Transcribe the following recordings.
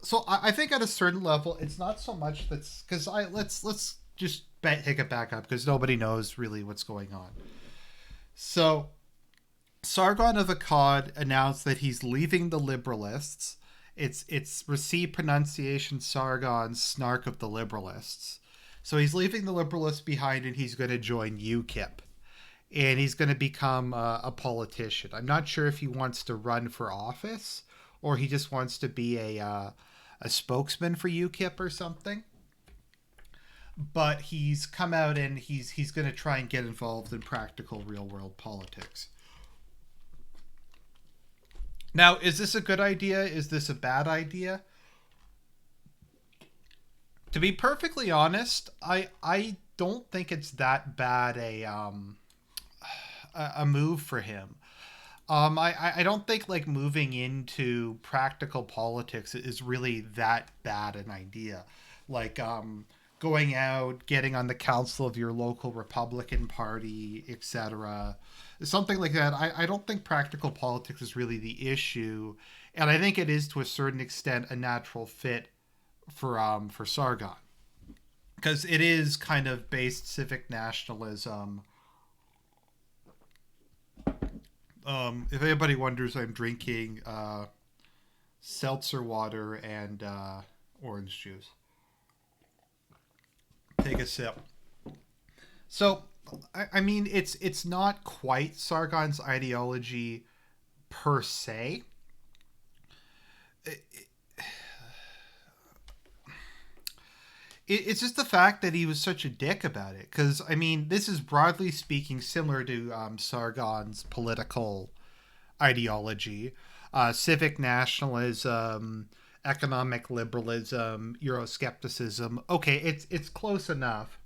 So I think at a certain level, it's not so much that's because let's just take it back up because nobody knows really what's going on. So Sargon of Akkad announced that he's leaving the Liberalists. It's received pronunciation Sargon, snark of the Liberalists. So he's leaving the Liberalists behind and he's going to join UKIP. And he's going to become a politician. I'm not sure if he wants to run for office or he just wants to be a spokesman for UKIP or something. But he's come out and he's going to try and get involved in practical real world politics. Now, is this a good idea? Is this a bad idea? To be perfectly honest, I don't think it's that bad a move for him. I don't think like moving into practical politics is really that bad an idea. Like going out, getting on the council of your local Republican Party, etc. Something like that. I don't think practical politics is really the issue, and I think it is to a certain extent a natural fit for Sargon because it is kind of based civic nationalism. If anybody wonders, I'm drinking seltzer water and orange juice. Take a sip. So, I mean, it's not quite Sargon's ideology per se. It, it's just the fact that he was such a dick about it. Because, I mean, this is broadly speaking similar to Sargon's political ideology, civic nationalism, economic liberalism, Euroscepticism. Okay, it's close enough.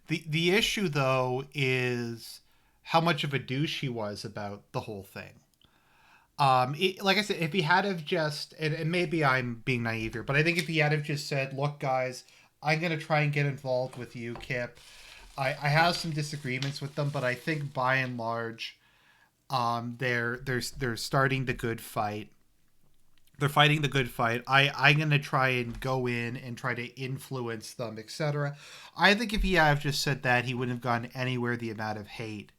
The issue though is how much of a douche he was about the whole thing. Like I said, if he had have just, and maybe I'm being naive here, but I think if he had have just said, "Look, guys, I'm gonna try and get involved with UKIP. I have some disagreements with them, but I think by and large, they're starting the good fight. They're fighting the good fight. I'm gonna try and go in and try to influence them, etc." I think if he had just said that, he wouldn't have gotten anywhere the amount of hate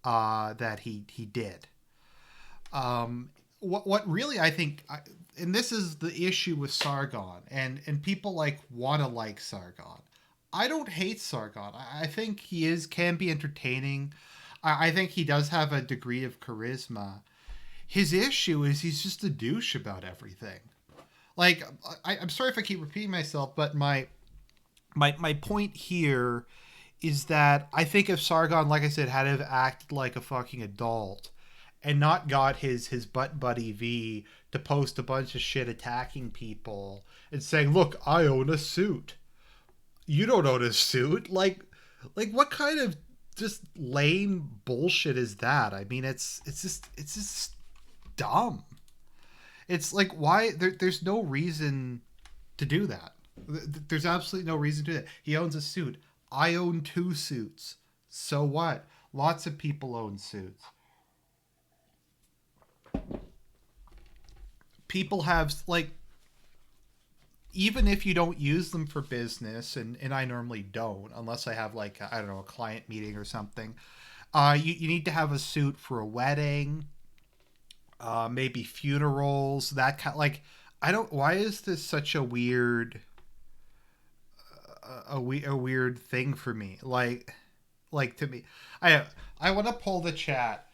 that he did. What really I think, and this is the issue with Sargon, and people like want to like Sargon. I don't hate Sargon. I think he is can be entertaining. I think he does have a degree of charisma. His issue is he's just a douche about everything. Like I'm sorry if I keep repeating myself, but my point here is that I think if Sargon, like I said, had to have acted like a fucking adult and not got his butt buddy V to post a bunch of shit attacking people and saying, "Look, I own a suit. You don't own a suit." Like what kind of just lame bullshit is that? I mean, it's just dumb. It's like why there's no reason to do that. There's absolutely no reason to do that. He owns a suit. I own two suits. So what? Lots of people own suits. People have like even if you don't use them for business, and I normally don't unless I have like I don't know a client meeting or something. You need to have a suit for a wedding, maybe funerals, that kind. Like I don't. Why is this such a a weird thing for me? Like to me, I want to pull the chat.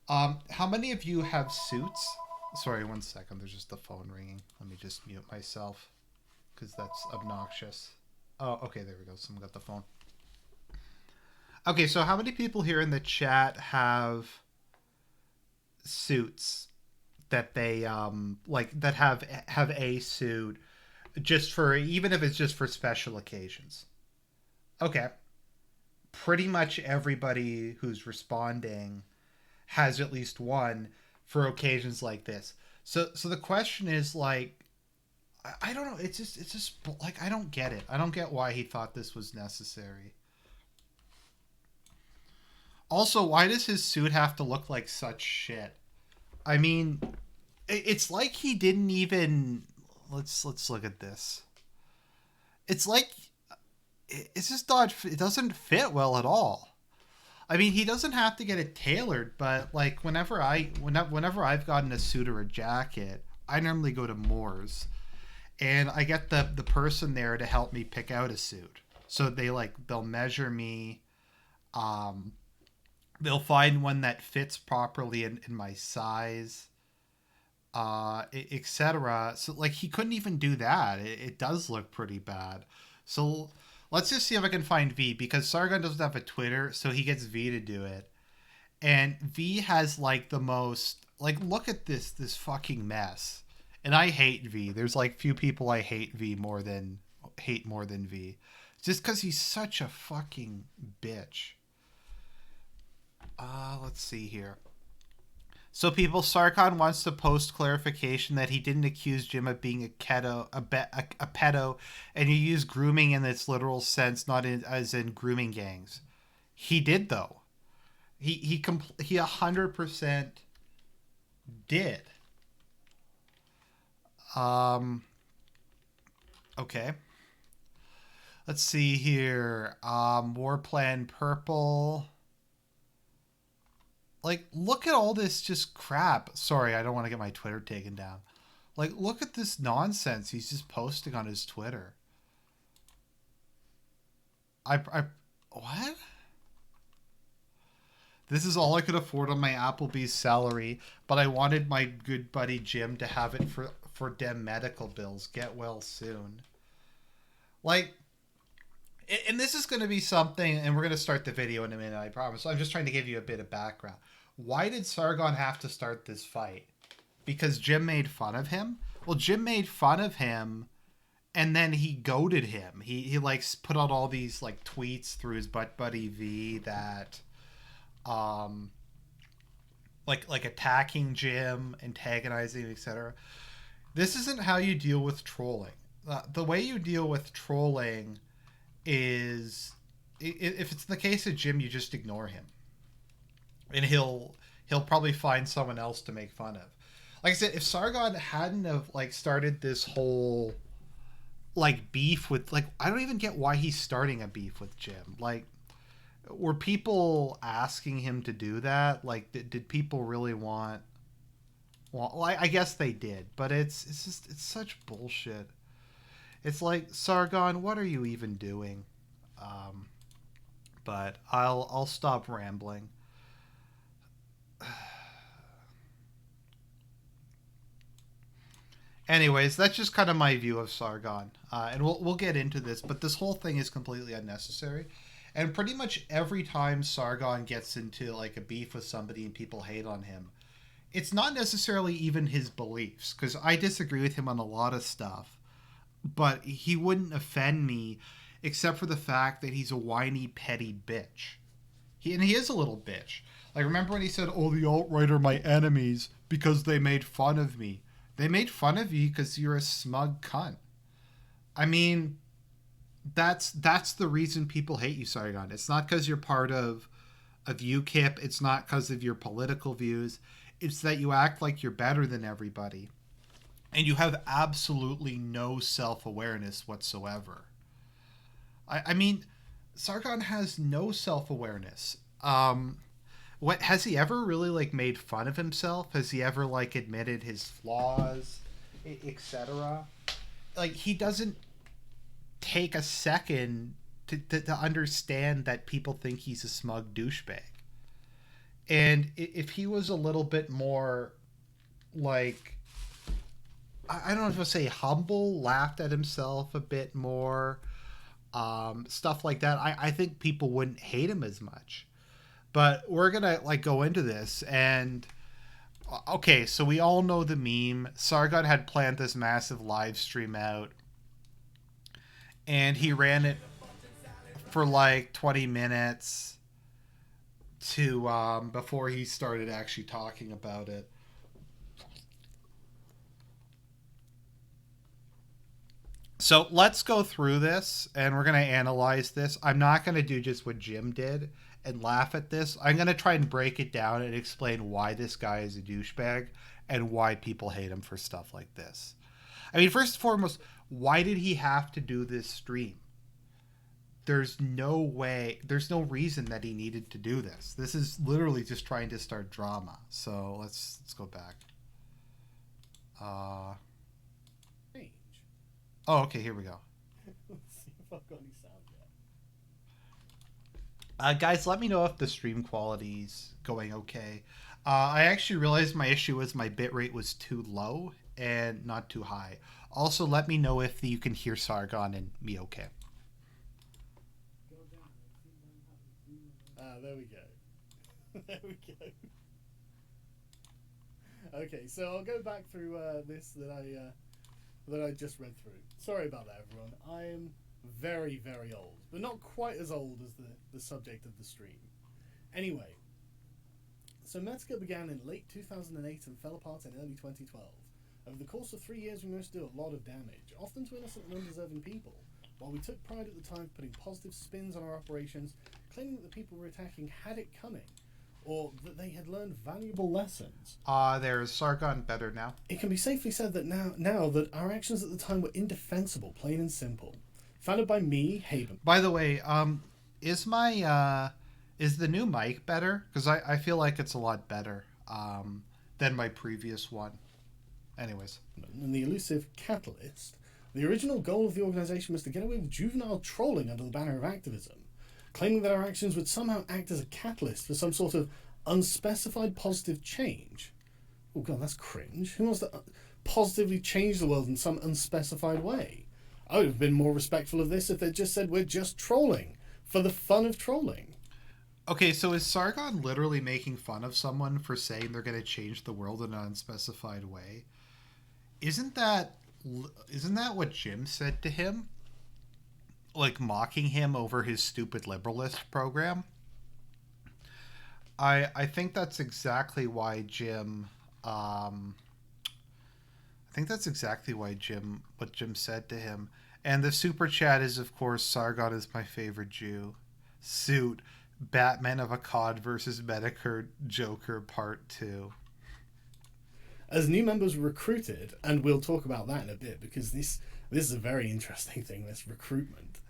How many of you have suits? Sorry, one second. There's just the phone ringing. Let me just mute myself because that's obnoxious. Oh, okay. There we go. Someone got the phone. Okay, so how many people here in the chat have suits that they like that have a suit just for even if it's just for special occasions? Okay, pretty much everybody who's responding has at least one for occasions like this. So the question is like I don't know. It's just like I don't get it. I don't get why he thought this was necessary. Also, why does his suit have to look like such shit? I mean, It's like he didn't even. Let's look at this. It's like it's just not. It doesn't fit well at all. I mean, he doesn't have to get it tailored, but like whenever I've gotten a suit or a jacket, I normally go to Moore's, and I get the person there to help me pick out a suit. So they'll measure me, um, they'll find one that fits properly in my size, etc. So like he couldn't even do that. It does look pretty bad. So let's just see if I can find V, because Sargon doesn't have a Twitter, so he gets V to do it. And V has like the most, like, look at this fucking mess. And I hate V. There's like few people I hate more than V. Just because he's such a fucking bitch. Let's see here. So people, Sargon wants to post clarification that he didn't accuse Jim of being a pedo, and he used grooming in its literal sense, not as in grooming gangs. He did though. He 100% did. Okay. Let's see here. War Plan Purple. Like, look at all this just crap. Sorry, I don't want to get my Twitter taken down. Like, look at this nonsense he's just posting on his Twitter. What? This is all I could afford on my Applebee's salary, but I wanted my good buddy Jim to have it for dem medical bills. Get well soon. Like, and this is going to be something, and we're going to start the video in a minute, I promise. I'm just trying to give you a bit of background. Why did Sargon have to start this fight? Because Jim made fun of him? Well, Jim made fun of him, and then he goaded him. He like put out all these like tweets through his butt buddy V that like attacking Jim, antagonizing, etc. This isn't how you deal with trolling. The way you deal with trolling is, if it's the case of Jim, you just ignore him, and he'll probably find someone else to make fun of. Like I said, if Sargon hadn't have like started this whole like beef with, like, I don't even get why he's starting a beef with Jim. Like, were people asking him to do that? Like, did people really want? Well, I guess they did, but it's such bullshit. It's like, Sargon, what are you even doing? But I'll stop rambling. Anyways, that's just kind of my view of Sargon, and we'll get into this. But this whole thing is completely unnecessary, and pretty much every time Sargon gets into like a beef with somebody and people hate on him, it's not necessarily even his beliefs, because I disagree with him on a lot of stuff, but he wouldn't offend me, except for the fact that he's a whiny, petty bitch. And he is a little bitch. Like, remember when he said, "Oh, the alt-right are my enemies because they made fun of me." They made fun of you because you're a smug cunt. I mean, that's the reason people hate you, Sargon. It's not because you're part of UKIP. It's not because of your political views. It's that you act like you're better than everybody, and you have absolutely no self-awareness whatsoever. I mean, Sargon has no self-awareness. What has he ever really like made fun of himself? Has he ever like admitted his flaws, etc.? Like, he doesn't take a second to understand that people think he's a smug douchebag. And if he was a little bit more like, I don't know if I'll say humble, laughed at himself a bit more, stuff like that, I think people wouldn't hate him as much. But we're gonna like go into this, and okay, so we all know the meme. Sargon had planned this massive live stream out, and he ran it for like 20 minutes to before he started actually talking about it. So let's go through this, and we're going to analyze this. I'm not going to do just what Jim did and laugh at this. I'm going to try and break it down and explain why this guy is a douchebag and why people hate him for stuff like this. I mean, first and foremost, why did he have to do this stream? There's no way, there's no reason that he needed to do this. This is literally just trying to start drama. So let's go back. Oh, okay, here we go. Let's see if I've got any sound yet. Guys, let me know if the stream quality's going okay. I actually realized my issue was my bitrate was too low and not too high. Also, let me know if you can hear Sargon and me okay. There we go. There we go. Okay, so I'll go back through this that I just read through. Sorry about that, everyone. I am very, very old, but not quite as old as the subject of the stream. Anyway, so Metek began in late 2008 and fell apart in early 2012. Over the course of 3 years, we managed to do a lot of damage, often to innocent and undeserving people. While we took pride at the time putting positive spins on our operations, claiming that the people we were attacking had it coming, or that they had learned valuable lessons. There's Sargon better now. It can be safely said that now that our actions at the time were indefensible, plain and simple. Founded by me, Haben. By the way, is the new mic better? Because I feel like it's a lot better than my previous one. Anyways. And the elusive Catalyst. The original goal of the organisation was to get away with juvenile trolling under the banner of activism, claiming that our actions would somehow act as a catalyst for some sort of unspecified positive change. Oh god, that's cringe. Who wants to positively change the world in some unspecified way? I would have been more respectful of this if they just said we're just trolling, for the fun of trolling. Okay, so is Sargon literally making fun of someone for saying they're going to change the world in an unspecified way? Isn't that what Jim said to him? Like mocking him over his stupid liberalist program? I think that's exactly why Jim what Jim said to him. And the super chat is, of course, Sargon is my favorite Jew. Suit, Batman of Akkad versus Metek Joker Part 2. As new members were recruited, and we'll talk about that in a bit, because this is a very interesting thing, this recruitment.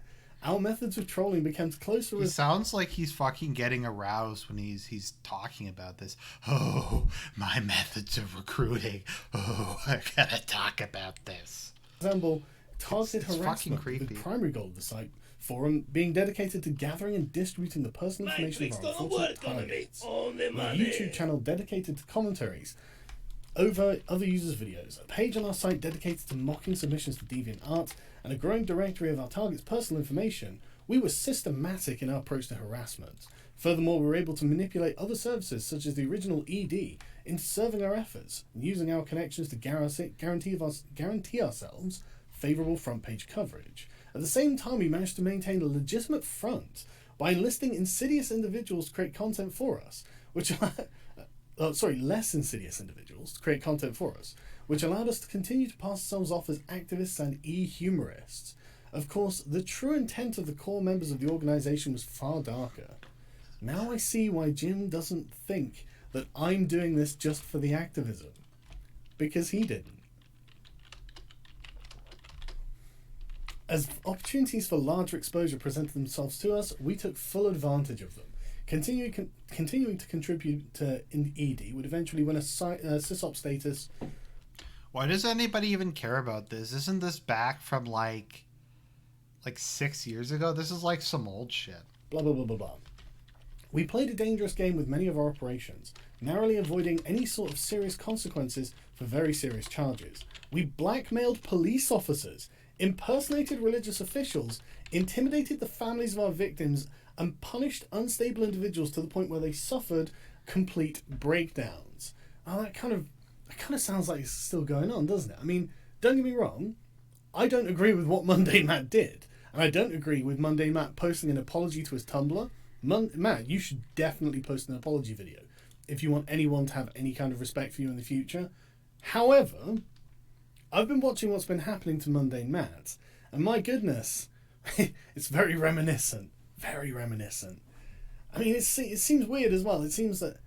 Our methods of trolling became closer. He sounds like he's fucking getting aroused when he's talking about this. Oh, my methods of recruiting. Oh, I gotta talk about this. Resemble targeted it's harassment, creepy. The primary goal of the site forum being dedicated to gathering and distributing the personal information of our unfortunate targets. The YouTube channel dedicated to commentaries over other users' videos, a page on our site dedicated to mocking submissions to deviant art, and a growing directory of our target's personal information. We were systematic in our approach to harassment. Furthermore, we were able to manipulate other services, such as the original ED, in serving our efforts, using our connections to guarantee ourselves favourable front page coverage. At the same time, we managed to maintain a legitimate front by enlisting insidious individuals to create content for us, less insidious individuals to create content for us, which allowed us to continue to pass ourselves off as activists and e-humorists. Of course, the true intent of the core members of the organisation was far darker. Now I see why Jim doesn't think that I'm doing this just for the activism. Because he didn't. As opportunities for larger exposure presented themselves to us, we took full advantage of them. Continuing to contribute to ED would eventually win a sysop status. Why does anybody even care about this? Isn't this back from like 6 years ago? This is like some old shit. Blah, blah, blah, blah, blah. We played a dangerous game with many of our operations, narrowly avoiding any sort of serious consequences for very serious charges. We blackmailed police officers, impersonated religious officials, intimidated the families of our victims, and punished unstable individuals to the point where they suffered complete breakdowns. Oh, that kind of sounds like it's still going on, doesn't it? I mean, don't get me wrong, I don't agree with what Mundane Matt did, and I don't agree with Mundane Matt posting an apology to his Tumblr. Matt, you should definitely post an apology video if you want anyone to have any kind of respect for you in the future. However, I've been watching what's been happening to Mundane Matt, and my goodness, it's very reminiscent. Very reminiscent. I mean, it seems weird as well. It seems that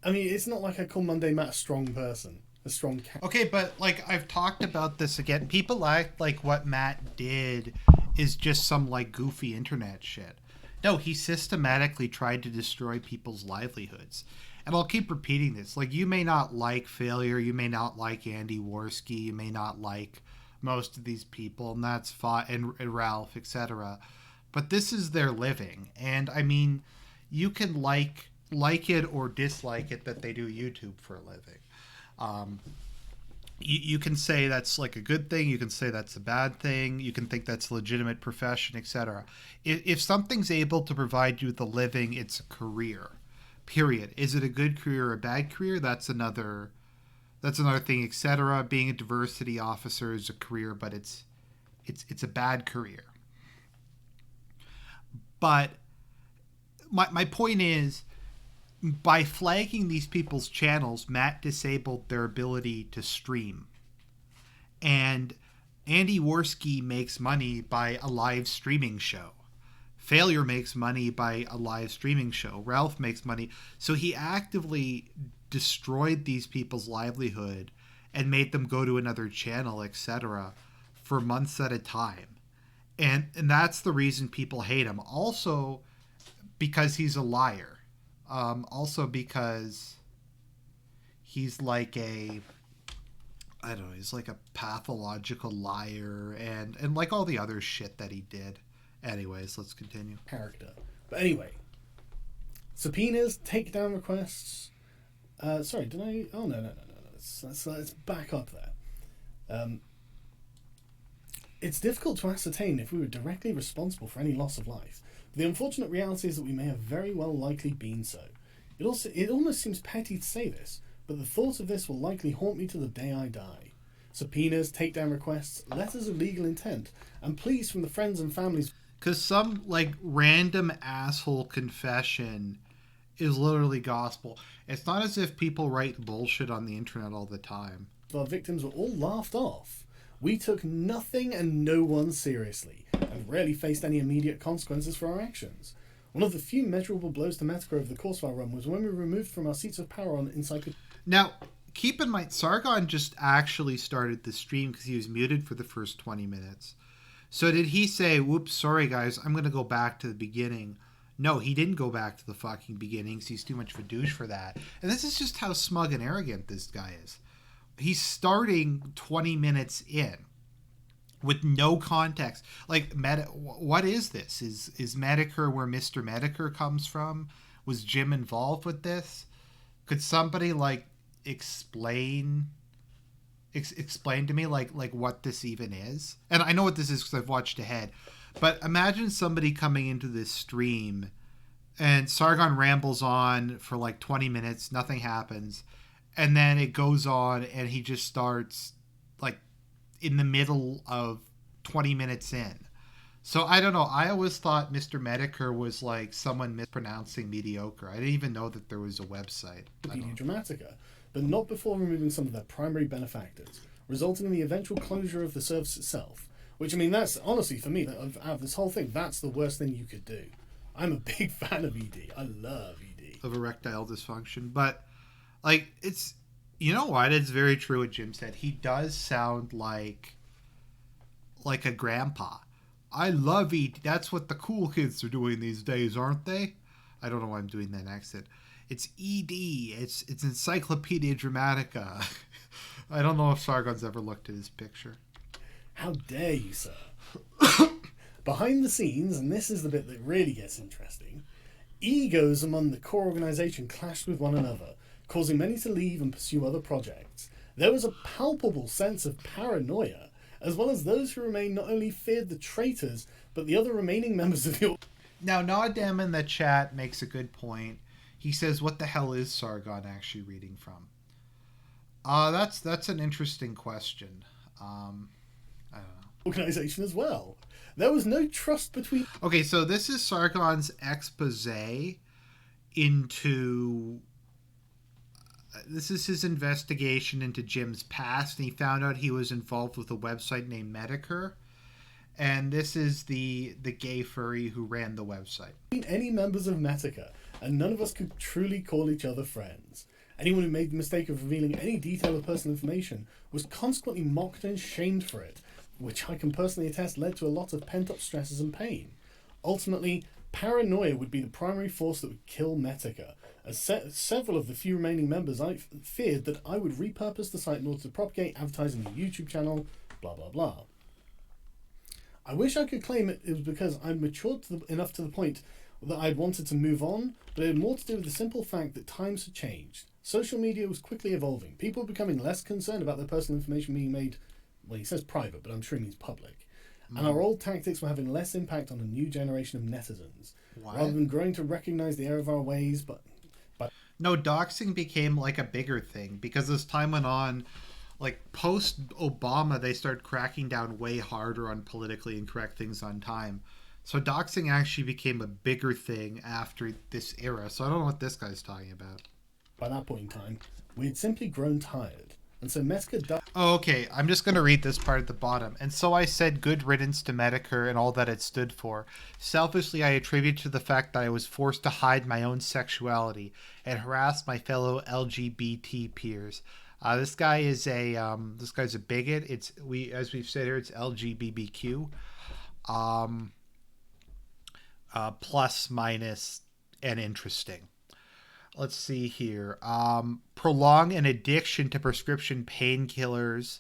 I mean, it's not like I call Monday Matt a strong person. A strong cat. Okay, but like I've talked about this again. People act like what Matt did is just some like goofy internet shit. No, he systematically tried to destroy people's livelihoods. And I'll keep repeating this. Like, you may not like Failure, you may not like Andy Worski, you may not like most of these people, and that's fine, and Ralph, etc. But this is their living. And I mean, you can like it or dislike it that they do YouTube for a living. You can say that's like a good thing. You can say that's a bad thing. You can think that's a legitimate profession, etc. If something's able to provide you with a living, it's a career. Period. Is it a good career or a bad career? That's another thing, etc. Being a diversity officer is a career, but it's a bad career. But my point is, by flagging these people's channels, Matt disabled their ability to stream. And Andy Worski makes money by a live streaming show. Failure makes money by a live streaming show. Ralph makes money. So he actively destroyed these people's livelihood and made them go to another channel, etc., for months at a time. And that's the reason people hate him. Also, because he's a liar. Also because he's like he's like a pathological liar and like all the other shit that he did. Anyways, let's continue. Character. But anyway, subpoenas, takedown requests. Sorry, did I? Oh, no. Let's back up there. It's difficult to ascertain if we were directly responsible for any loss of life. The unfortunate reality is that we may have very well likely been so. It almost seems petty to say this, but the thought of this will likely haunt me to the day I die. Subpoenas, takedown requests, letters of legal intent, and pleas from the friends and families. Because some, like, random asshole confession is literally gospel. It's not as if people write bullshit on the internet all the time. Our victims were all laughed off. We took nothing and no one seriously, and rarely faced any immediate consequences for our actions. One of the few measurable blows to Metek over the course of our run was when we were removed from our seats of power on Encyclopedia. Now, keep in mind, Sargon just actually started the stream because he was muted for the first 20 minutes. So did he say, whoops, sorry guys, I'm going to go back to the beginning? No, he didn't go back to the fucking beginning because he's too much of a douche for that. And this is just how smug and arrogant this guy is. He's starting 20 minutes in with no context. Like, what is this? Is Medeker where Mr. Medeker comes from? Was Jim involved with this? Could somebody, like, explain to me, like what this even is? And I know what this is because I've watched ahead. But imagine somebody coming into this stream and Sargon rambles on for, like, 20 minutes. Nothing happens. And then it goes on and he just starts like in the middle of 20 minutes in. So I don't know. I always thought Mr. Medeker was like someone mispronouncing mediocre. I didn't even know that there was a website. Dramatica, but not before removing some of their primary benefactors, resulting in the eventual closure of the service itself. Which, I mean, that's honestly, for me, out of this whole thing, that's the worst thing you could do. I'm a big fan of ED. I love ED. Of erectile dysfunction. But like, it's, you know what? It's very true what Jim said. He does sound like a grandpa. I love ED. That's what the cool kids are doing these days, aren't they? I don't know why I'm doing that accent. It's ED. It's Encyclopedia Dramatica. I don't know if Sargon's ever looked at his picture. How dare you, sir? Behind the scenes, and this is the bit that really gets interesting, egos among the core organisation clashed with one another, causing many to leave and pursue other projects. There was a palpable sense of paranoia, as well as those who remained not only feared the traitors, but the other remaining members of the... Now, Nodam in the chat makes a good point. He says, what the hell is Sargon actually reading from? That's an interesting question. I don't know. Organisation as well. There was no trust between... Okay, so this is Sargon's expose into... This is his investigation into Jim's past, and he found out he was involved with a website named Medeker. And this is the gay furry who ran the website. Any members of Metek, and none of us could truly call each other friends. Anyone who made the mistake of revealing any detail of personal information was consequently mocked and shamed for it, which I can personally attest led to a lot of pent-up stresses and pain. Ultimately, paranoia would be the primary force that would kill Metek, as several of the few remaining members I feared that I would repurpose the site in order to propagate advertising on the YouTube channel, blah blah blah. I wish I could claim it was because I'd matured enough to the point that I'd wanted to move on, but it had more to do with the simple fact that times had changed. Social media was quickly evolving. People were becoming less concerned about their personal information being made, well, he says private, but I'm sure he means public. And our old tactics were having less impact on a new generation of netizens. What? Rather than growing to recognize the error of our ways, but No, doxing became like a bigger thing because as time went on, like post Obama, they started cracking down way harder on politically incorrect things on time. So doxing actually became a bigger thing after this era. So I don't know what this guy's talking about. by that point in time, we had simply grown tired. And so Metek Oh, okay. I'm just going to read this part at the bottom. And so I said good riddance to Metek and all that it stood for. Selfishly, I attribute to the fact that I was forced to hide my own sexuality and harass my fellow LGBT peers. This guy's a bigot. As we've said here, it's LGBTQ, plus, minus, and interesting. Let's see here. Prolong an addiction to prescription painkillers.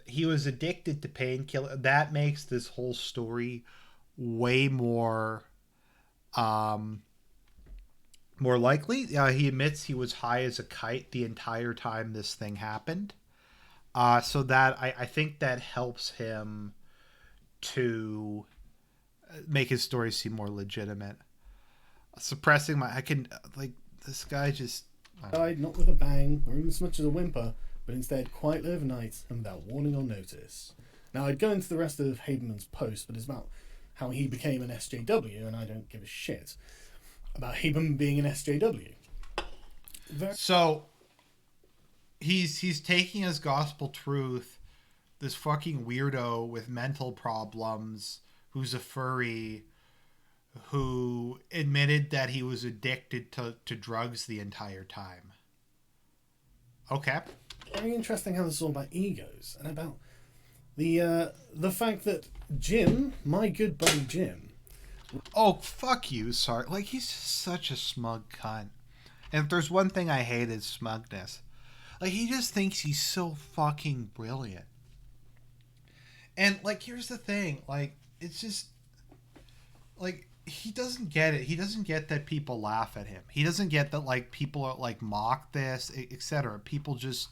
He was addicted to painkiller. That makes this whole story way more likely. He admits he was high as a kite the entire time this thing happened. So that I think that helps him to make his story seem more legitimate. Suppressing this guy just died not with a bang or even so much as a whimper, but instead quietly overnight and without warning or notice. Now I'd go into the rest of Haberman's post, but it's about how he became an SJW, and I don't give a shit about Haberman being an SJW. So he's taking as gospel truth this fucking weirdo with mental problems who's a furry who admitted that he was addicted to drugs the entire time. Okay. Very interesting how this is all about egos and about the fact that Jim, my good buddy Jim. Oh, fuck you, sorry. Like, he's such a smug cunt. And if there's one thing I hate, is smugness. Like, he just thinks he's so fucking brilliant. And, like, here's the thing. Like, it's just... Like, he doesn't get it. He doesn't get that people laugh at him. He doesn't get that, like, people are, like, mock this, etc. People just...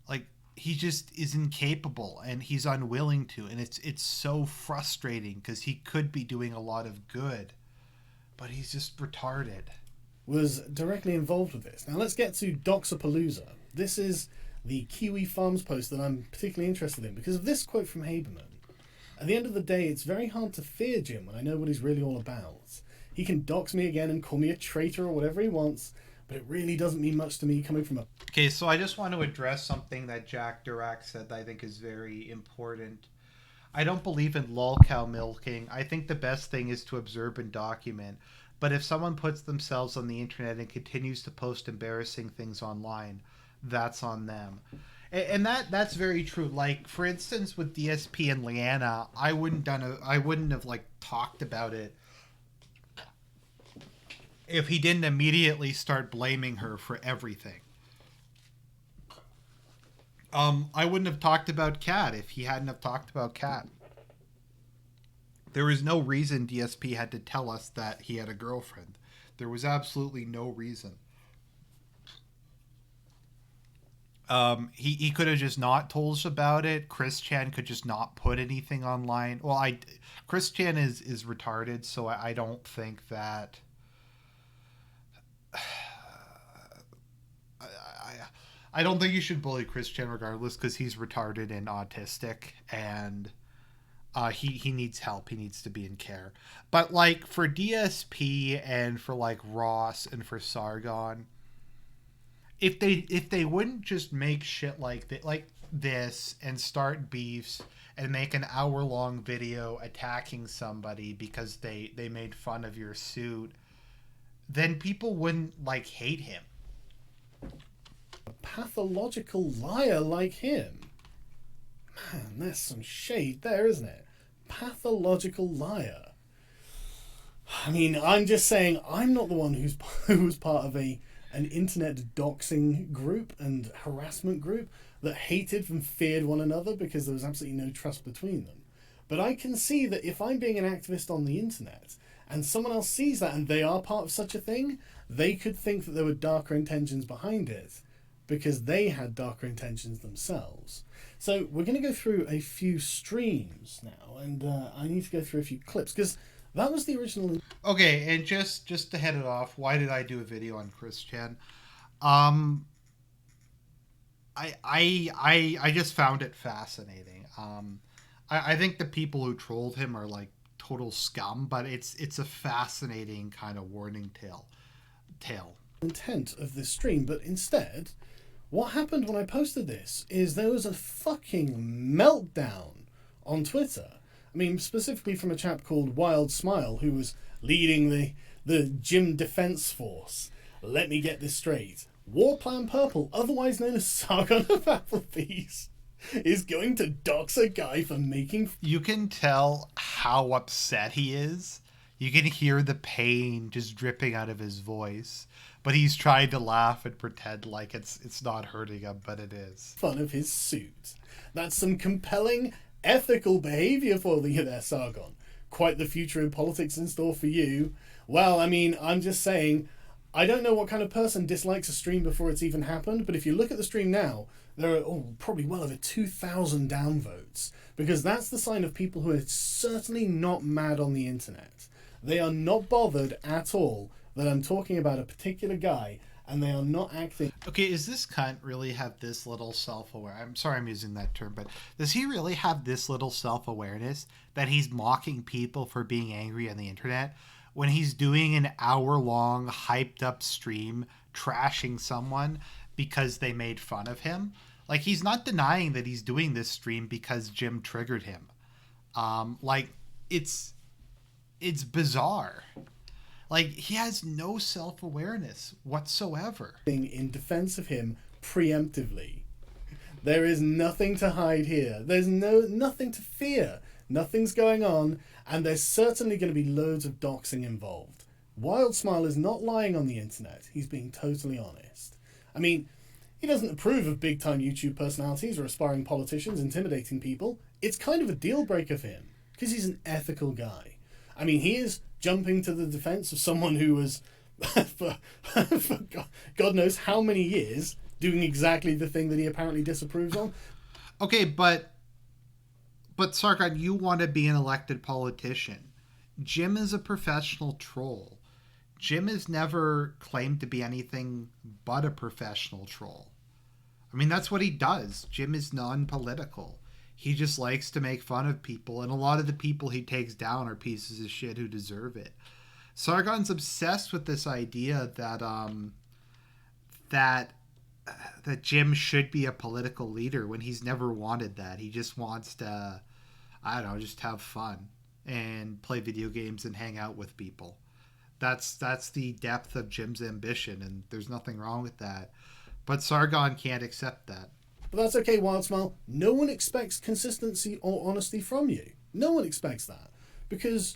Like, he just is incapable, and he's unwilling to. And it's so frustrating, because he could be doing a lot of good. But he's just retarded. Was directly involved with this. Now let's get to Doxapalooza. This is the Kiwi Farms post that I'm particularly interested in because of this quote from Haberman. At the end of the day, it's very hard to fear Jim when I know what he's really all about. He can dox me again and call me a traitor or whatever he wants, but it really doesn't mean much to me coming from a... Okay, so I just want to address something that Jack Dirac said that I think is very important. I don't believe in lolcow milking. I think the best thing is to observe and document. But if someone puts themselves on the internet and continues to post embarrassing things online, that's on them. And that's very true. Like, for instance, with DSP and Leanna, I wouldn't have like talked about it if he didn't immediately start blaming her for everything. I wouldn't have talked about Kat if he hadn't have talked about Kat. There was no reason DSP had to tell us that he had a girlfriend. There was absolutely no reason. He could have just not told us about it. Chris Chan could just not put anything online. Well, Chris Chan is retarded, so I don't think that... I don't think you should bully Chris Chan regardless, because he's retarded and autistic, and he needs help. He needs to be in care. But like for DSP and for like Ross and for Sargon, if they wouldn't just make shit like this and start beefs and make an hour-long video attacking somebody because they made fun of your suit, then people wouldn't like hate him. A pathological liar like him. Man, there's some shade there, isn't it? Pathological liar. I mean, I'm just saying, I'm not the one who was part of an internet doxing group and harassment group that hated and feared one another because there was absolutely no trust between them. But I can see that if I'm being an activist on the internet and someone else sees that and they are part of such a thing, they could think that there were darker intentions behind it because they had darker intentions themselves. So we're going to go through a few streams now, and I need to go through a few clips because that was the original. Okay, and just to head it off, why did I do a video on Chris Chan? Um, I just found it fascinating. I think the people who trolled him are like total scum, but it's a fascinating kind of warning tale. Intent of this stream, but instead, what happened when I posted this is there was a fucking meltdown on Twitter. I mean, specifically from a chap called Wild Smile, who was leading the Gym Defense Force. Let me get this straight. War Plan Purple, otherwise known as Sargon of Applebee's, is going to dox a guy for making... You can tell how upset he is. You can hear the pain just dripping out of his voice. But he's trying to laugh and pretend like it's not hurting him, but it is. Fun of his suit. That's some compelling ethical behaviour for you there, Sargon. Quite the future in politics in store for you. Well, I mean, I'm just saying, I don't know what kind of person dislikes a stream before it's even happened, but if you look at the stream now, there are probably well over 2,000 downvotes, because that's the sign of people who are certainly not mad on the internet. They are not bothered at all that I'm talking about a particular guy, and they are not acting... Okay, does this cunt really have this little self-aware? I'm sorry I'm using that term, but does he really have this little self-awareness that he's mocking people for being angry on the internet when he's doing an hour-long, hyped-up stream trashing someone because they made fun of him? Like, he's not denying that he's doing this stream because Jim triggered him. It's bizarre. Like, he has no self-awareness whatsoever. In defense of him preemptively. There is nothing to hide here. There's nothing to fear. Nothing's going on, and there's certainly going to be loads of doxing involved. Wild Smile is not lying on the internet. He's being totally honest. I mean, he doesn't approve of big-time YouTube personalities or aspiring politicians intimidating people. It's kind of a deal breaker for him, because he's an ethical guy. I mean, he is jumping to the defense of someone who was, for God knows how many years, doing exactly the thing that he apparently disapproves of. Okay, but Sargon, you want to be an elected politician. Jim is a professional troll. Jim has never claimed to be anything but a professional troll. I mean, that's what he does. Jim is non-political. He just likes to make fun of people, and a lot of the people he takes down are pieces of shit who deserve it. Sargon's obsessed with this idea that Jim should be a political leader when he's never wanted that. He just wants to, I don't know, just have fun and play video games and hang out with people. That's the depth of Jim's ambition, and there's nothing wrong with that. But Sargon can't accept that. But that's okay, Wild Smile. No one expects consistency or honesty from you. No one expects that. Because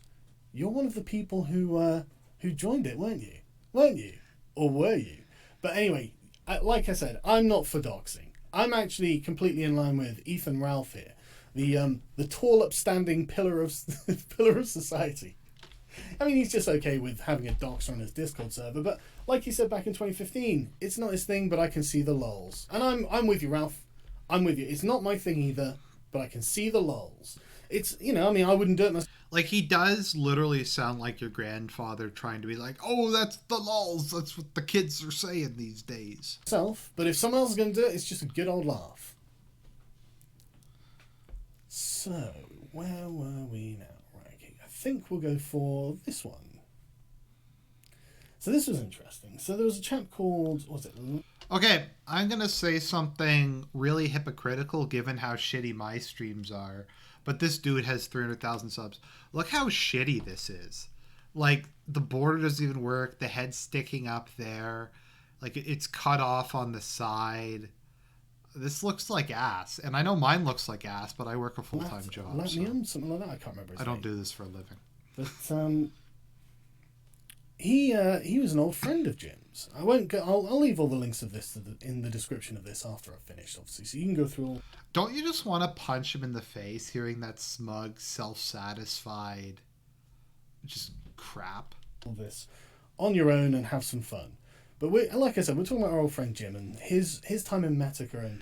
you're one of the people who joined it, weren't you? Weren't you? Or were you? But anyway, like I said, I'm not for doxing. I'm actually completely in line with Ethan Ralph here. The tall, upstanding pillar of society. I mean, he's just okay with having a doxer on his Discord server, but like he said back in 2015, it's not his thing, but I can see the lols. And I'm with you, Ralph. I'm with you. It's not my thing either, but I can see the lols. It's, I mean, I wouldn't do it myself. Like, he does literally sound like your grandfather trying to be like, oh, that's the lols. That's what the kids are saying these days. But if someone else is going to do it, it's just a good old laugh. So, where were we now? Right, okay. I think we'll go for this one. So this was interesting. So there was a chap called, what was it? Okay, I'm going to say something really hypocritical given how shitty my streams are. But this dude has 300,000 subs. Look how shitty this is. Like the border doesn't even work. The head's sticking up there. Like it's cut off on the side. This looks like ass, and I know mine looks like ass, but I work a full time job. Latmium, something like that. I can't remember his I don't name. do this for a living. But he was an old friend of Jim's. I won't go. I'll leave all the links of this in the description of this after I've finished, obviously, so you can go through all. Don't you just want to punch him in the face, hearing that smug, self-satisfied, just crap? All this on your own and have some fun. But like I said, we're talking about our old friend Jim and his time in Metek and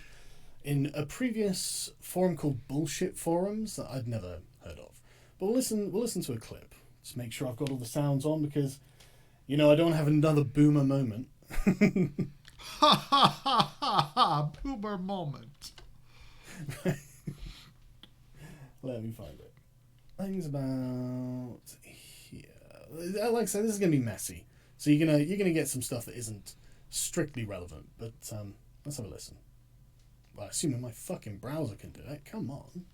in a previous forum called Bullshit Forums that I'd never heard of. But we'll listen to a clip. Just make sure I've got all the sounds on because, I don't want to have another boomer moment. Ha ha ha ha ha! Boomer moment. Let me find it. Things about here. Like I said, this is gonna be messy, so you're gonna get some stuff that isn't strictly relevant. But let's have a listen. Well, assuming my fucking browser can do it. Come on.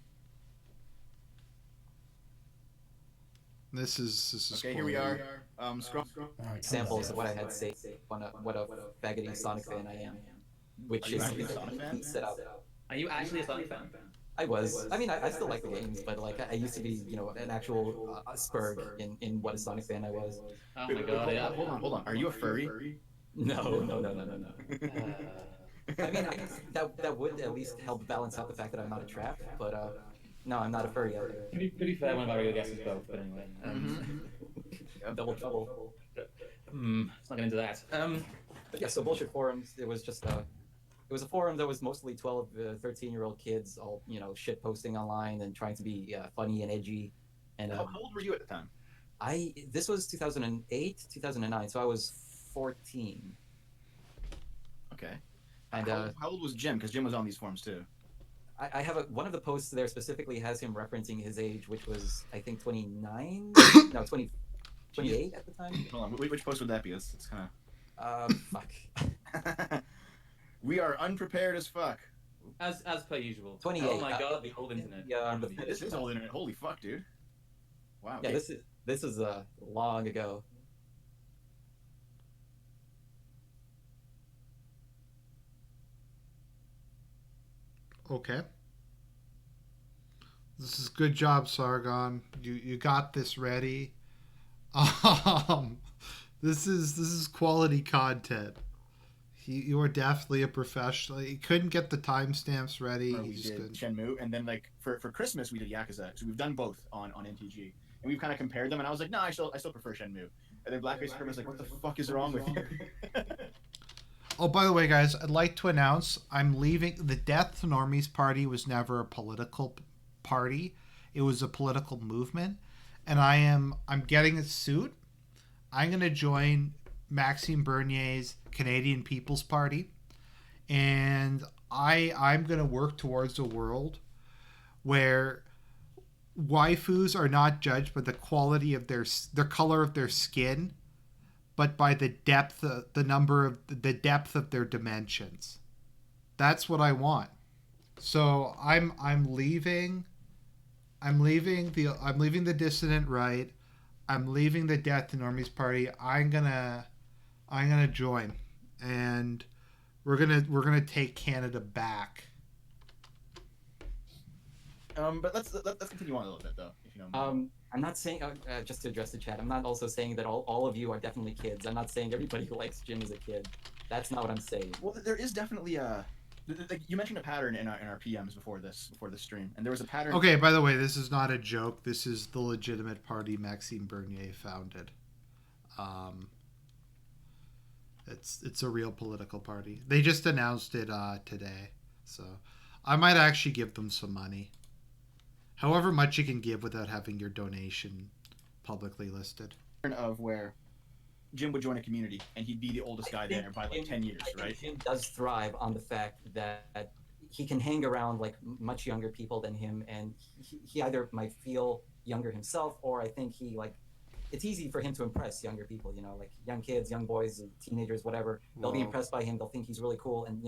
This is okay. Here we are. Scroll. Right, Examples of what I had to say on what a faggoty Sonic fan I am, which is set up. Are you actually a Sonic fan? I was. I mean, I still like the games, but like I used to be, an actual Spurg in what a Sonic fan I was. Oh my god! Yeah. Hold on. Are you a furry? No. I mean, I guess that would at least help balance out the fact that I'm not a trap, but no, I'm not a furry either. To be fair, one of our real guesses both, but anyway. Double trouble. Let's not get into that. But yeah, so Bullshit Forums, it was just it was a forum that was mostly 12, 13-year-old kids all, shit posting online and trying to be funny and edgy. And How old were you at the time? This was 2008, 2009, so I was 14. Okay. And how old was Jim? Because Jim was on these forums too. I have one of the posts there specifically has him referencing his age, which was I think 29, no 20, 28 at the time. Hold on, which post would that be? It's kind Fuck. of. We are unprepared as fuck. As per usual. 28. Oh my god, the old internet. Yeah, This is old internet. Holy fuck, dude. Wow. Yeah, this is long ago. Okay. This is good job, Sargon. You got this ready. This is quality content. You are definitely a professional. He couldn't get the timestamps ready. We did Shenmue, and then like for Christmas we did Yakuza. So we've done both on NTG, and we've kind of compared them. And I was like, no, I still prefer Shenmue. And then Blackface Kermit was like, what the fuck is wrong with you? Oh, by the way, guys, I'd like to announce I'm leaving. The Death to Normies Party was never a political party. It was a political movement, and I'm getting a suit. I'm gonna join Maxime Bernier's Canadian People's Party, and I'm gonna work towards a world where waifus are not judged by the quality of their color of their skin, but by the depth, the depth of their dimensions. That's what I want. So I'm leaving. I'm leaving the dissident right. I'm leaving the Death to Normies Party. I'm gonna join, and we're gonna take Canada back. But let's continue on a little bit though, if you don't mind. I'm not saying just to address the chat. I'm not also saying that all of you are definitely kids. I'm not saying everybody who likes Jim is a kid. That's not what I'm saying. Well, there is definitely you mentioned a pattern in our PMs before this stream, and there was a pattern. Okay, by the way, this is not a joke. This is the legitimate party Maxime Bernier founded. It's a real political party. They just announced it today, so I might actually give them some money. However much you can give without having your donation publicly listed. Of where Jim would join a community and he'd be the oldest guy there by like 10 years, right? Jim does thrive on the fact that he can hang around like much younger people than him, and he either might feel younger himself, or I think it's easy for him to impress younger people, like young kids, young boys, teenagers, whatever. They'll be impressed by him. They'll think he's really cool, and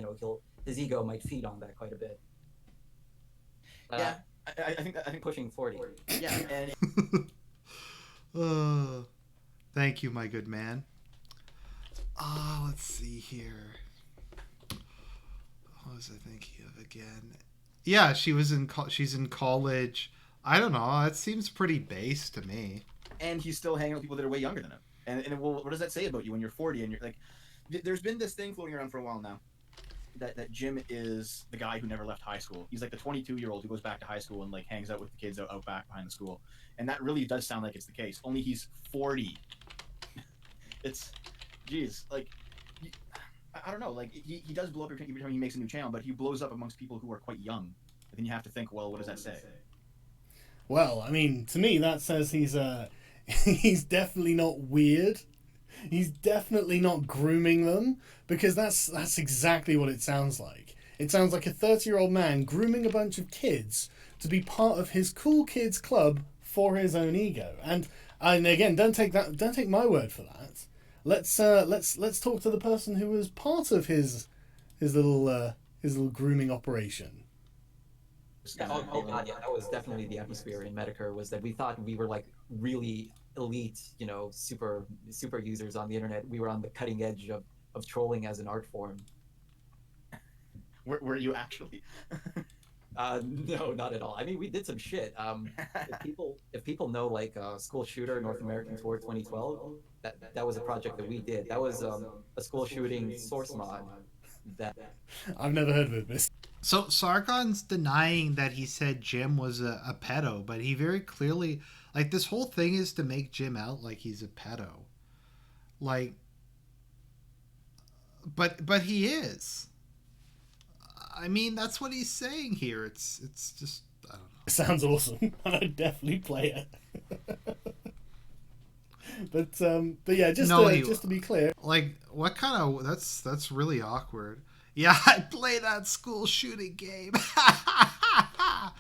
his ego might feed on that quite a bit. Yeah, I think pushing 40. Yeah, and Thank you, my good man. Let's see here. What was I thinking of again? Yeah, she's in college. I don't know. It seems pretty base to me. And he's still hanging out with people that are way younger than him. And well, what does that say about you when you're 40 and you're like, there's been this thing floating around for a while now that Jim is the guy who never left high school. He's like the 22-year-old who goes back to high school and like hangs out with the kids out back behind the school. And that really does sound like it's the case. Only he's 40. It's, geez, like, I don't know. Like he does blow up every time he makes a new channel, but he blows up amongst people who are quite young. And then you have to think, well, what does that say? Well, I mean, to me, that says he's he's definitely not weird. He's definitely not grooming them, because that's exactly what it sounds like. It sounds like a 30-year-old man grooming a bunch of kids to be part of his cool kids club for his own ego. And again, don't take my word for that. Let's talk to the person who was part of his little grooming operation. Yeah, oh god, yeah, that was definitely the atmosphere in Metek, was that we thought we were like really elite, you know, super users on the internet. We were on the cutting edge of trolling as an art form. Were you actually? No, not at all. I mean, we did some shit. If people know like School Shooter North American Tour 2012, that was a project that we did. That was a school shooting source mod. That I've never heard of it. So Sargon's denying that he said Jim was a pedo, but he very clearly, like, this whole thing is to make Jim out like he's a pedo. Like, but he is. I mean, that's what he's saying here. It's just, I don't know. It sounds awesome. I'd definitely play it. but yeah, just to be clear, like, what kind of that's really awkward. Yeah, I play that school shooting game. I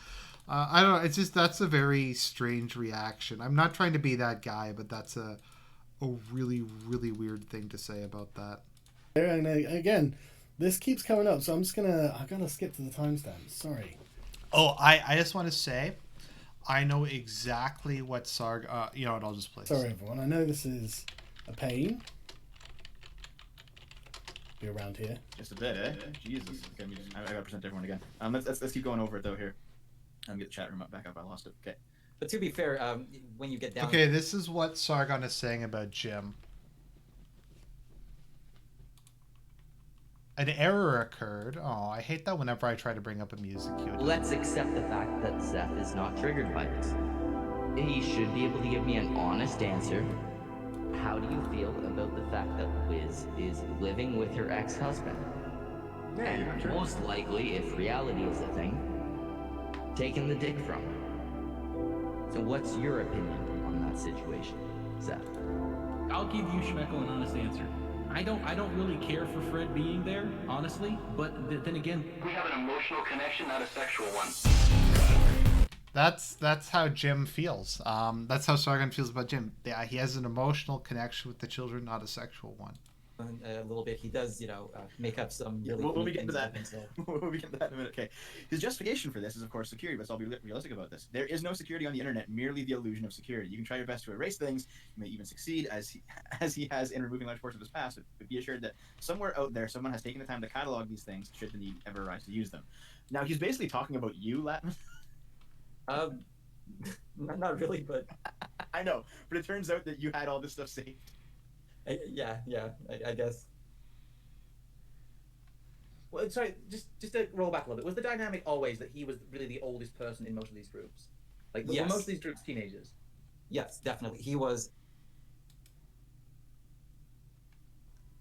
don't know. It's just, that's a very strange reaction. I'm not trying to be that guy, but that's a really, really weird thing to say about that. And again, this keeps coming up, so I gotta skip to the timestamps. Sorry. Oh, I just want to say, I know exactly what Sargon. You know what? I'll just play. Sorry, everyone. I know this is a pain. Be around here. Just a bit, eh? Jesus. Okay, I gotta present everyone again. Let's keep going over it though here. Get the chat room back up. I lost it. Okay. But to be fair, when you get down. Okay, this is what Sargon is saying about Jim. An error occurred. Oh, I hate that whenever I try to bring up a music cue. Let's accept the fact that Seth is not triggered by this. He should be able to give me an honest answer. How do you feel about the fact that Wiz is living with her ex-husband? And most likely, if reality is a thing, taking the dick from her. So what's your opinion on that situation, Seth? I'll give you, Schmeckel, an honest answer. I don't really care for Fred being there, honestly, but then again, we have an emotional connection, not a sexual one. That's how Jim feels. That's how Sargon feels about Jim. Yeah, he has an emotional connection with the children, not a sexual one. A little bit. He does, make up some really we'll get to that. We'll get to that in a minute. Okay. His justification for this is, of course, security, but I'll be realistic about this. There is no security on the internet, merely the illusion of security. You can try your best to erase things. You may even succeed, as he has in removing large portions of his past, but be assured that somewhere out there, someone has taken the time to catalog these things should the need ever arise to use them. Now, he's basically talking about you, Latin. Not really, but I know. But it turns out that you had all this stuff saved. Yeah, I guess. Well, sorry, just to roll back a little bit. Was the dynamic always that he was really the oldest person in most of these groups? Like, were most of these groups teenagers? Yes, definitely. He was.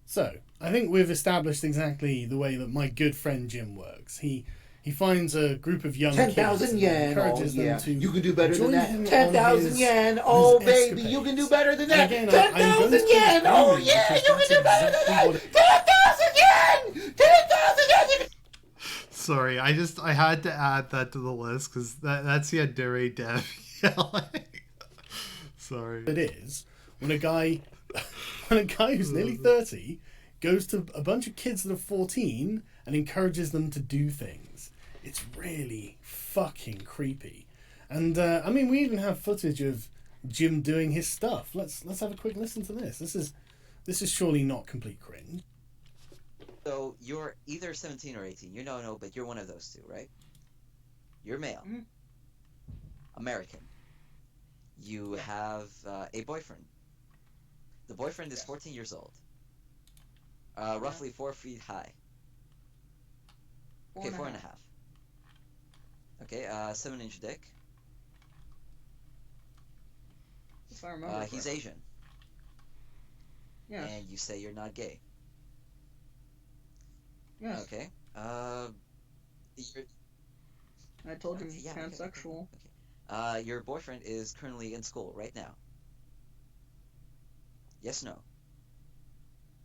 So, I think we've established exactly the way that my good friend Jim works. He finds a group of young 10,000 yen. Encourages them to you can do better than join that. him 10,000 yen. Oh, baby, you can do better than that. Again, 10,000 yen. Oh, yeah, you can do better than that. 10,000 yen. 10,000 yen. Sorry, I had to add that to the list because that's the Yandere Dev yelling. Sorry. It is when a guy who's nearly 30 goes to a bunch of kids that are 14 and encourages them to do things. It's really fucking creepy. And I mean, we even have footage of Jim doing his stuff. Let's have a quick listen to this. This is surely not complete cringe. So you're either 17 or 18. You know, but you're one of those two, right? You're male. Mm-hmm. American. You have a boyfriend. The boyfriend is 14 years old. Roughly 4 feet high. Okay, 4.5. Okay, 7-inch dick. If I remember he's correctly. Asian. Yes. And you say you're not gay. Yes. Okay. I told you he's pansexual. Okay. Your boyfriend is currently in school right now. Yes, no.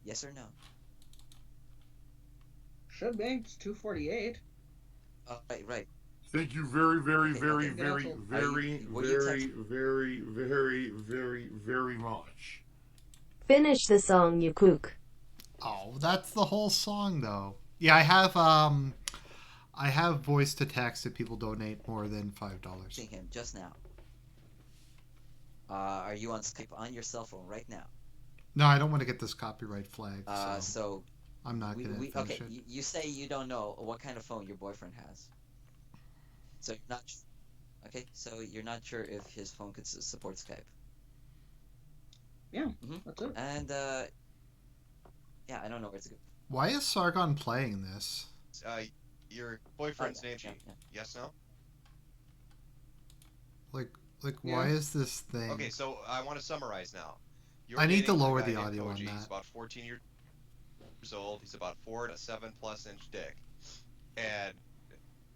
Yes or no? Should be. It's 2:48. Right. Thank you very, very, Okay, very, okay. very, Council. very, What do you very, text? very, very, very, very much. Finish the song, you kook. Oh, that's the whole song, though. Yeah, I have voice to text if people donate more than $5. Seeing him just now. Are you on Skype on your cell phone right now? No, I don't want to get this copyright flag. So I'm not gonna finish okay. it. You say you don't know what kind of phone your boyfriend has. So you're not. Okay, so you're not sure if his phone could support Skype. Yeah, Mm-hmm. that's it. And yeah, I don't know where to go. Why is Sargon playing this? Your boyfriend's name? Yeah. Yes, no? Like, Yeah. why is this thing? Okay, so I want to summarize now. You're I need to dating a lower guy the named audio on Koji. that. He's about 14 years old. He's about 4 to 7+ inch dick, and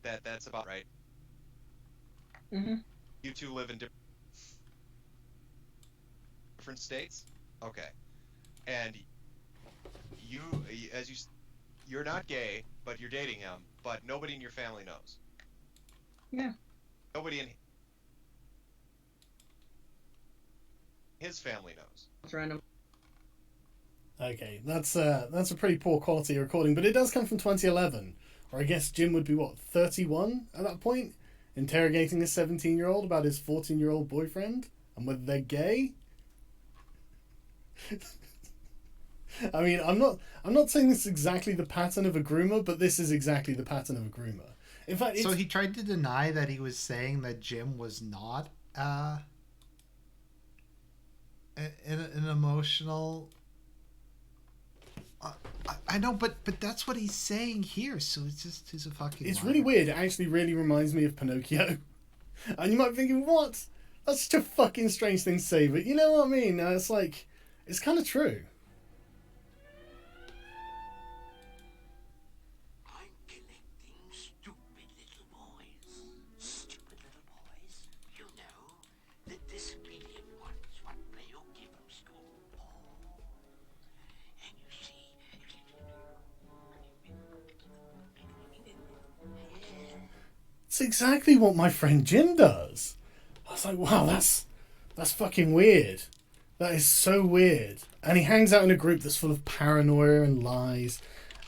that's about right. Mm-hmm. You two live in different states. Okay, and you're not gay, but you're dating him. But nobody in your family knows. Yeah. Nobody in his family knows. It's random. Okay, that's a pretty poor quality recording, but it does come from 2011, or I guess Jim would be, 31 at that point? Interrogating a 17-year-old about his 14-year-old boyfriend, and whether they're gay? I mean, I'm not saying this is exactly the pattern of a groomer, but this is exactly the pattern of a groomer. In fact, So he tried to deny that he was saying that Jim was not an emotional. I know, but that's what he's saying here. So he's a fucking. It's liar. really weird. It actually really reminds me of Pinocchio. And you might be thinking, what? That's such a fucking strange thing to say, but you know what I mean? It's like, it's kind of true. I'm collecting stupid little boys. Stupid little boys. You know, the disobedient ones, what they'll give them school. And you see... It's exactly what my friend Jim does. I was like, wow, that's fucking weird. That is so weird. And he hangs out in a group that's full of paranoia and lies.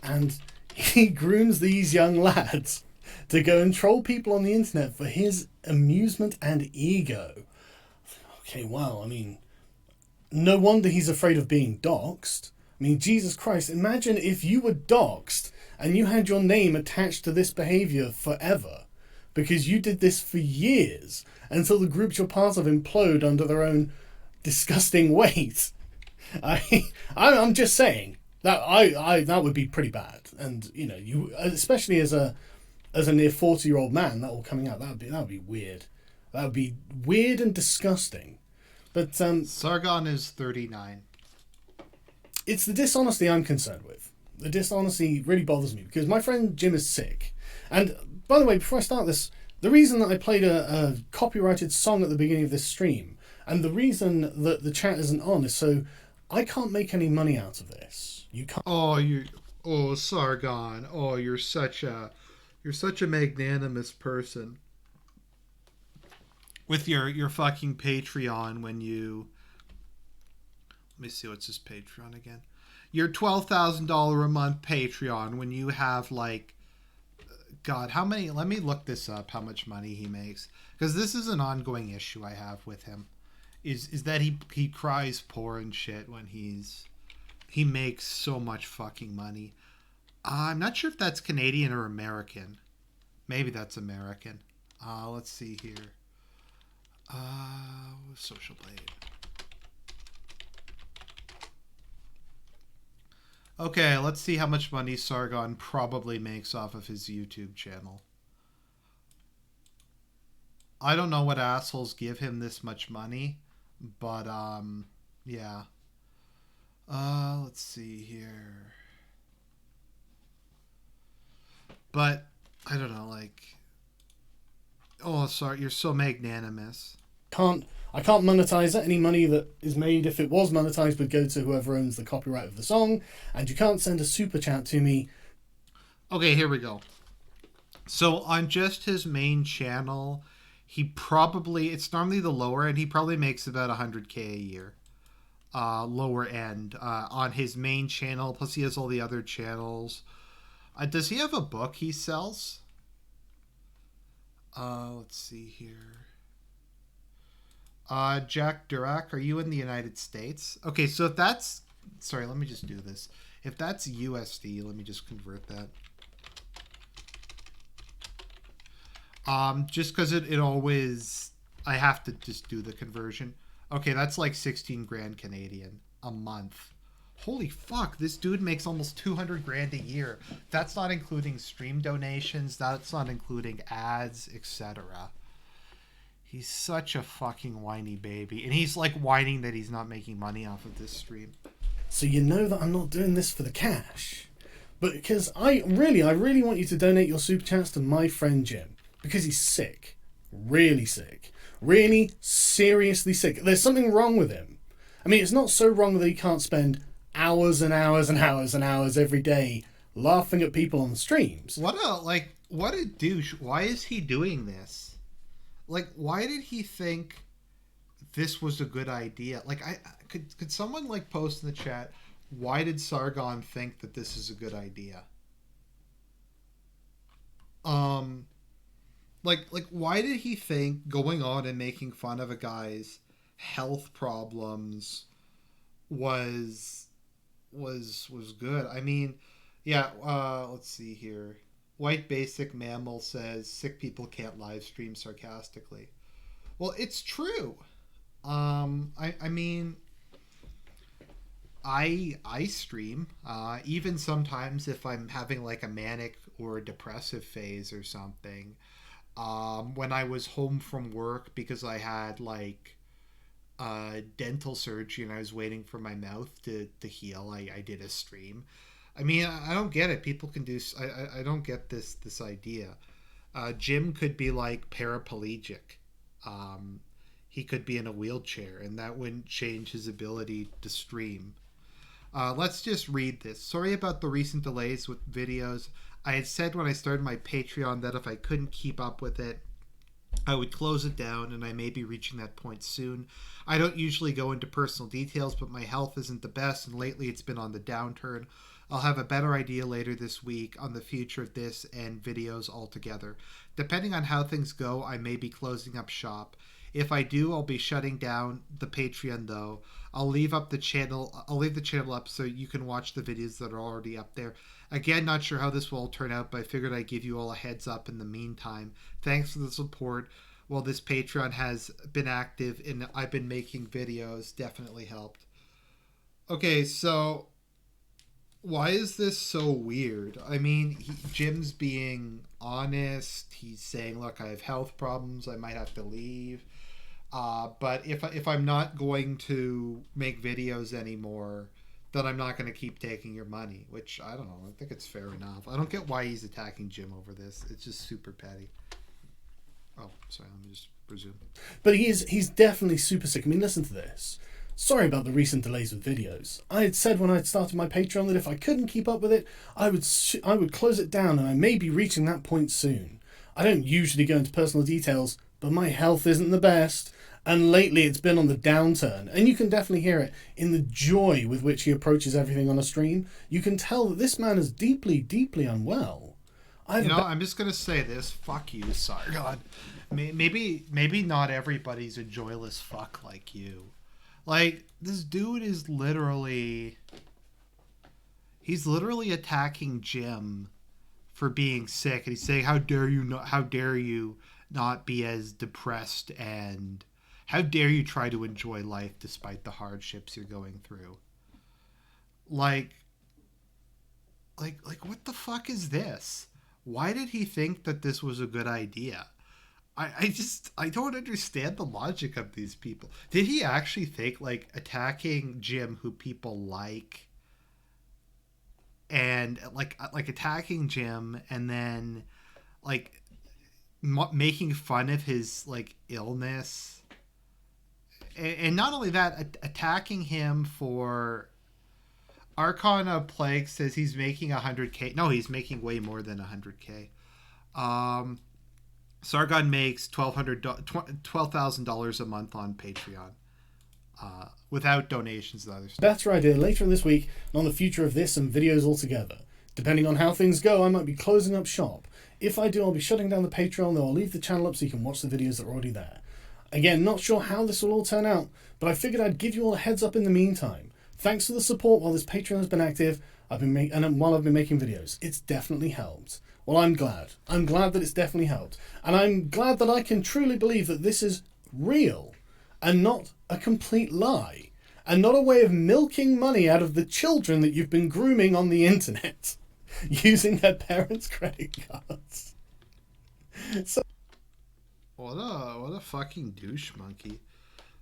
And he grooms these young lads to go and troll people on the internet for his amusement and ego. Okay, wow, I mean, no wonder he's afraid of being doxxed. I mean, Jesus Christ, imagine if you were doxxed and you had your name attached to this behavior forever. Because you did this for years until the groups you're part of implode under their own disgusting weight. I'm just saying that that would be pretty bad, and you know, you especially as a near 40-year-old man, that all coming out, that would be weird. That would be weird and disgusting. But Sargon is 39. It's the dishonesty I'm concerned with. The dishonesty really bothers me because my friend Jim is sick, and. By the way, before I start this, the reason that I played a copyrighted song at the beginning of this stream, and the reason that the chat isn't on, is so I can't make any money out of this. You can't. Oh, Sargon. Oh, you're such a magnanimous person. With your fucking Patreon when you. Let me see, what's his Patreon again? Your $12,000 a month Patreon when you have like. God, how many? Let me look this up. How much money he makes? Because this is an ongoing issue I have with him. is that he cries poor and shit when he makes so much fucking money. I'm not sure if that's Canadian or American. Maybe that's American. Let's see here. Social Blade. Okay, let's see how much money Sargon probably makes off of his YouTube channel. I don't know what assholes give him this much money, but yeah. Let's see here. But I don't know, like, oh, sorry, you're so magnanimous. I can't monetize it. Any money that is made, if it was monetized, would go to whoever owns the copyright of the song, and you can't send a super chat to me. Okay, here we go. So on just his main channel, it's normally the lower end, he probably makes about 100K a year. Lower end on his main channel, plus he has all the other channels. Does he have a book he sells? Let's see here. Jack Durack, are you in the United States? Okay, so if that's... Sorry, let me just do this. If that's USD, let me just convert that. Just because it always... I have to just do the conversion. Okay, that's like 16 grand Canadian a month. Holy fuck, this dude makes almost 200 grand a year. That's not including stream donations. That's not including ads, etc. He's such a fucking whiny baby. And he's like whining that he's not making money off of this stream. So you know that I'm not doing this for the cash. But because I really want you to donate your super chats to my friend Jim. Because he's sick. Really sick. Really seriously sick. There's something wrong with him. I mean, it's not so wrong that he can't spend hours and hours and hours and hours every day laughing at people on the streams. What a douche. Why is he doing this? Like, why did he think this was a good idea? Like, could someone like post in the chat, why did Sargon think that this is a good idea? Like why did he think going on and making fun of a guy's health problems was good? I mean, yeah, let's see here. White Basic Mammal says sick people can't live stream sarcastically. Well, it's true. I mean, I stream even sometimes if I'm having like a manic or a depressive phase or something. When I was home from work because I had like dental surgery and I was waiting for my mouth to heal, I did a stream. I mean, I don't get it. People can do... I don't get this idea. Jim could be like paraplegic. He could be in a wheelchair and that wouldn't change his ability to stream. Let's just read this. Sorry about the recent delays with videos. I had said when I started my Patreon that if I couldn't keep up with it, I would close it down, and I may be reaching that point soon. I don't usually go into personal details, but my health isn't the best, and lately it's been on the downturn. I'll have a better idea later this week on the future of this and videos altogether. Depending on how things go, I may be closing up shop. If I do, I'll be shutting down the Patreon though. I'll leave the channel up so you can watch the videos that are already up there. Again, not sure how this will all turn out, but I figured I'd give you all a heads up in the meantime. Thanks for the support. Well, this Patreon has been active and I've been making videos. Definitely helped. Okay, so why is this so weird? I mean, Jim's being honest. He's saying, look, I have health problems. I might have to leave. But if I'm not going to make videos anymore, then I'm not going to keep taking your money, which I don't know. I think it's fair enough. I don't get why he's attacking Jim over this. It's just super petty. Oh, sorry. Let me just resume. But he's definitely super sick. I mean, listen to this. Sorry about the recent delays with videos. I had said when I had started my Patreon that if I couldn't keep up with it, I would close it down, and I may be reaching that point soon. I don't usually go into personal details, but my health isn't the best. And lately it's been on the downturn, and you can definitely hear it in the joy with which he approaches everything on a stream. You can tell that this man is deeply, deeply unwell. I'm just gonna say this. Fuck you, Sargon. Maybe not everybody's a joyless fuck like you. Like, this dude is literally... He's literally attacking Jim for being sick. And he's saying, how dare you not be as depressed, and how dare you try to enjoy life despite the hardships you're going through. Like what the fuck is this? Why did he think that this was a good idea? I don't understand the logic of these people. Did he actually think, like, attacking Jim, who people like, and like attacking Jim and then like making fun of his like illness, and not only that, attacking him for... Archon Plague says he's making 100K. No, he's making way more than 100K. Sargon makes $12,000 a month on Patreon, without donations and other stuff. Better idea later in this week on the future of this and videos altogether. Depending on how things go, I might be closing up shop. If I do, I'll be shutting down the Patreon, though I'll leave the channel up so you can watch the videos that are already there. Again, not sure how this will all turn out, but I figured I'd give you all a heads up in the meantime. Thanks for the support while this Patreon has been active, while I've been making videos. It's definitely helped. Well, I'm glad. I'm glad that it's definitely helped. And I'm glad that I can truly believe that this is real and not a complete lie, and not a way of milking money out of the children that you've been grooming on the internet using their parents' credit cards. So, what a fucking douche monkey.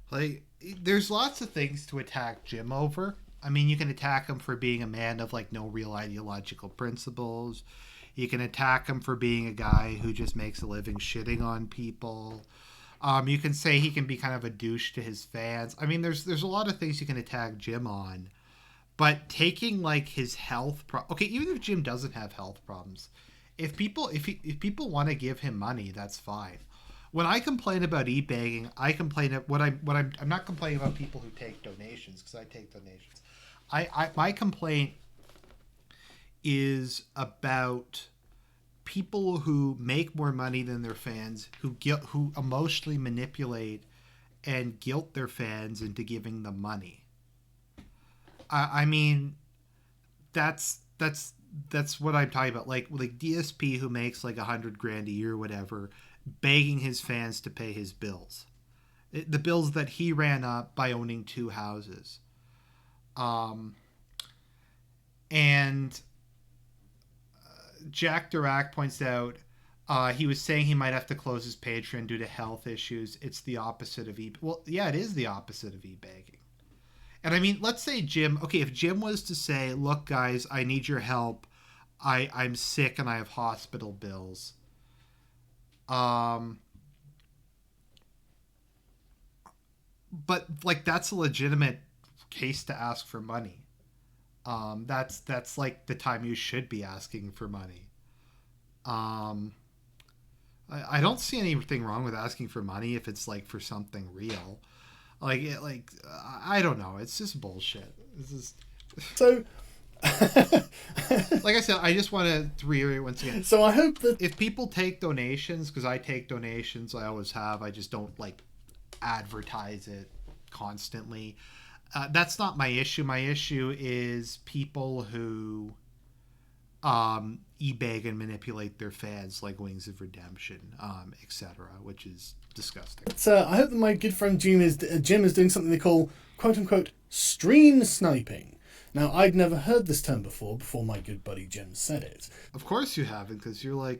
Like, there's lots of things to attack Jim over. I mean, you can attack him for being a man of, like, no real ideological principles. You can attack him for being a guy who just makes a living shitting on people. You can say he can be kind of a douche to his fans. I mean, there's a lot of things you can attack Jim on. But taking, like, his health... Okay, even if Jim doesn't have health problems, if people want to give him money, that's fine. When I complain about e-bagging, I complain at I'm not complaining about people who take donations, because I take donations. My complaint is about people who make more money than their fans, who emotionally manipulate and guilt their fans into giving them money. I mean, that's what I'm talking about. Like DSP, who makes like $100,000 a year or whatever, begging his fans to pay his bills, the bills that he ran up by owning 2 houses. And Jack Dirac points out, he was saying he might have to close his Patreon due to health issues. It's the opposite of well, yeah, it is the opposite of e-begging. And I mean, let's say Jim, okay, if Jim was to say, look guys, I need your help, I'm sick and I have hospital bills, but like, that's a legitimate case to ask for money. That's like the time you should be asking for money. I don't see anything wrong with asking for money if it's like for something real. Like I don't know. It's just bullshit. This is so. Like I said, I just want to reiterate once again. So I hope that if people take donations, because I take donations, I always have. I just don't like advertise it constantly. That's not my issue. My issue is people who e-bag and manipulate their fans, like Wings of Redemption, etc., which is disgusting. So I hope that my good friend Jim is doing something they call quote-unquote stream sniping. Now, I'd never heard this term before my good buddy Jim said it. Of course you haven't, because you're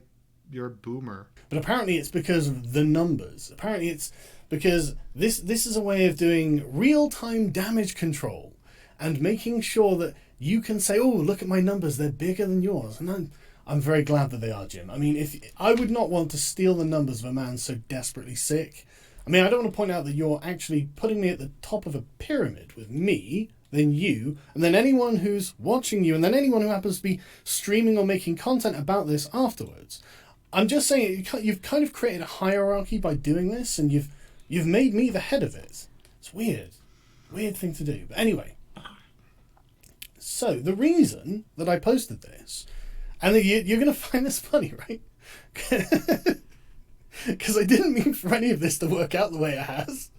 a boomer. But apparently it's because of the numbers. Apparently it's because this is a way of doing real-time damage control and making sure that you can say, oh, look at my numbers, they're bigger than yours. And I'm very glad that they are, Jim. I mean, if I would not want to steal the numbers of a man so desperately sick. I mean, I don't want to point out that you're actually putting me at the top of a pyramid with me, then you, and then anyone who's watching you, and then anyone who happens to be streaming or making content about this afterwards. I'm just saying, you've kind of created a hierarchy by doing this, and you've made me the head of it. It's weird. Weird thing to do. But anyway. So, the reason that I posted this, And you're going to find this funny, right? Because I didn't mean for any of this to work out the way it has.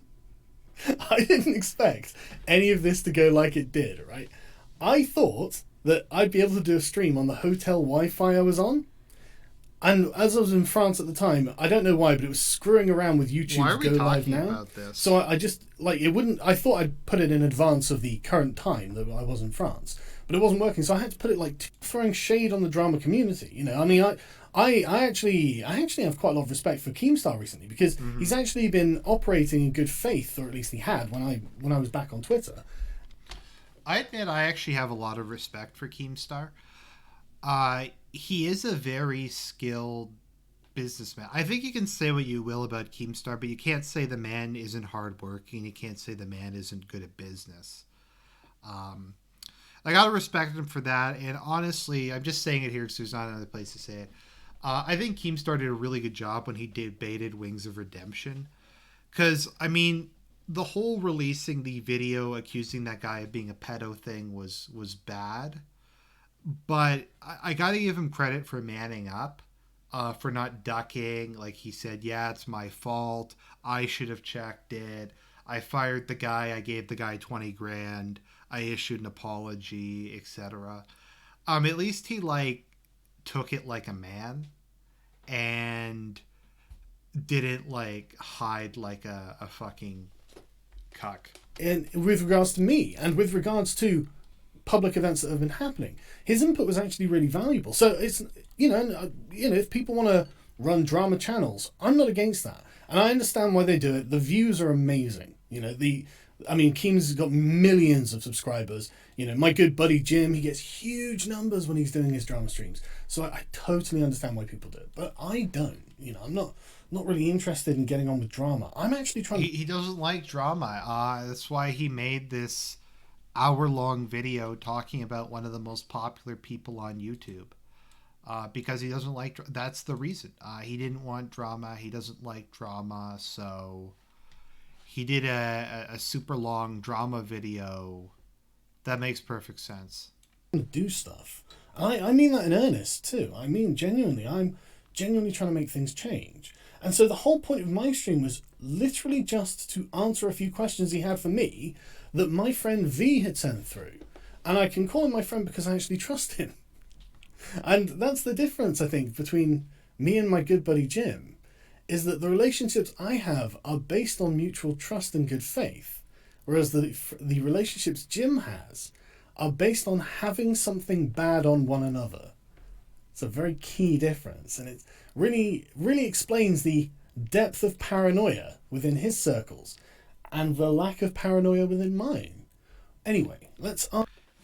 I didn't expect any of this to go like it did, right? I thought that I'd be able to do a stream on the hotel Wi-Fi I was on. And as I was in France at the time, I don't know why, but it was screwing around with YouTube's Go Live Now. About this? So I just, like, it wouldn't... I thought I'd put it in advance of the current time that I was in France. But it wasn't working, so I had to put it, like, throwing shade on the drama community. You know, I mean, I actually have quite a lot of respect for Keemstar recently, because he's actually been operating in good faith, or at least he had when I was back on Twitter. I admit I actually have a lot of respect for Keemstar. He is a very skilled businessman. I think you can say what you will about Keemstar, but you can't say the man isn't hardworking. You can't say the man isn't good at business. I gotta respect him for that. And honestly, I'm just saying it here because there's not another place to say it. I think Keemstar did a really good job when he debated Wings of Redemption. Because, I mean, the whole releasing the video accusing that guy of being a pedo thing was bad. But I gotta give him credit for manning up, for not ducking. Like, he said, yeah, it's my fault. I should have checked it. I fired the guy. I gave the guy 20 grand. I issued an apology, etc. At least he, like, took it like a man and didn't, like, hide like a fucking cuck. And with regards to me, and with regards to public events that have been happening, his input was actually really valuable. So it's, you know, if people want to run drama channels, I'm not against that. And I understand why they do it. The views are amazing. You know, Keem's got millions of subscribers. You know, my good buddy Jim, he gets huge numbers when he's doing his drama streams. So I totally understand why people do it. But I don't. You know, I'm not really interested in getting on with drama. I'm actually trying to... He doesn't like drama. That's why he made this hour-long video talking about one of the most popular people on YouTube. Because he doesn't like... That's the reason. He didn't want drama. He doesn't like drama. So he did a super long drama video. That makes perfect sense. Do stuff. I mean that in earnest too. I mean genuinely. I'm genuinely trying to make things change. And so the whole point of my stream was literally just to answer a few questions he had for me that my friend V had sent through. And I can call him my friend because I actually trust him. And that's the difference, I think, between me and my good buddy Jim, is that the relationships I have are based on mutual trust and good faith, whereas the relationships Jim has are based on having something bad on one another. It's a very key difference, and it really, really explains the depth of paranoia within his circles and the lack of paranoia within mine. Anyway, let's...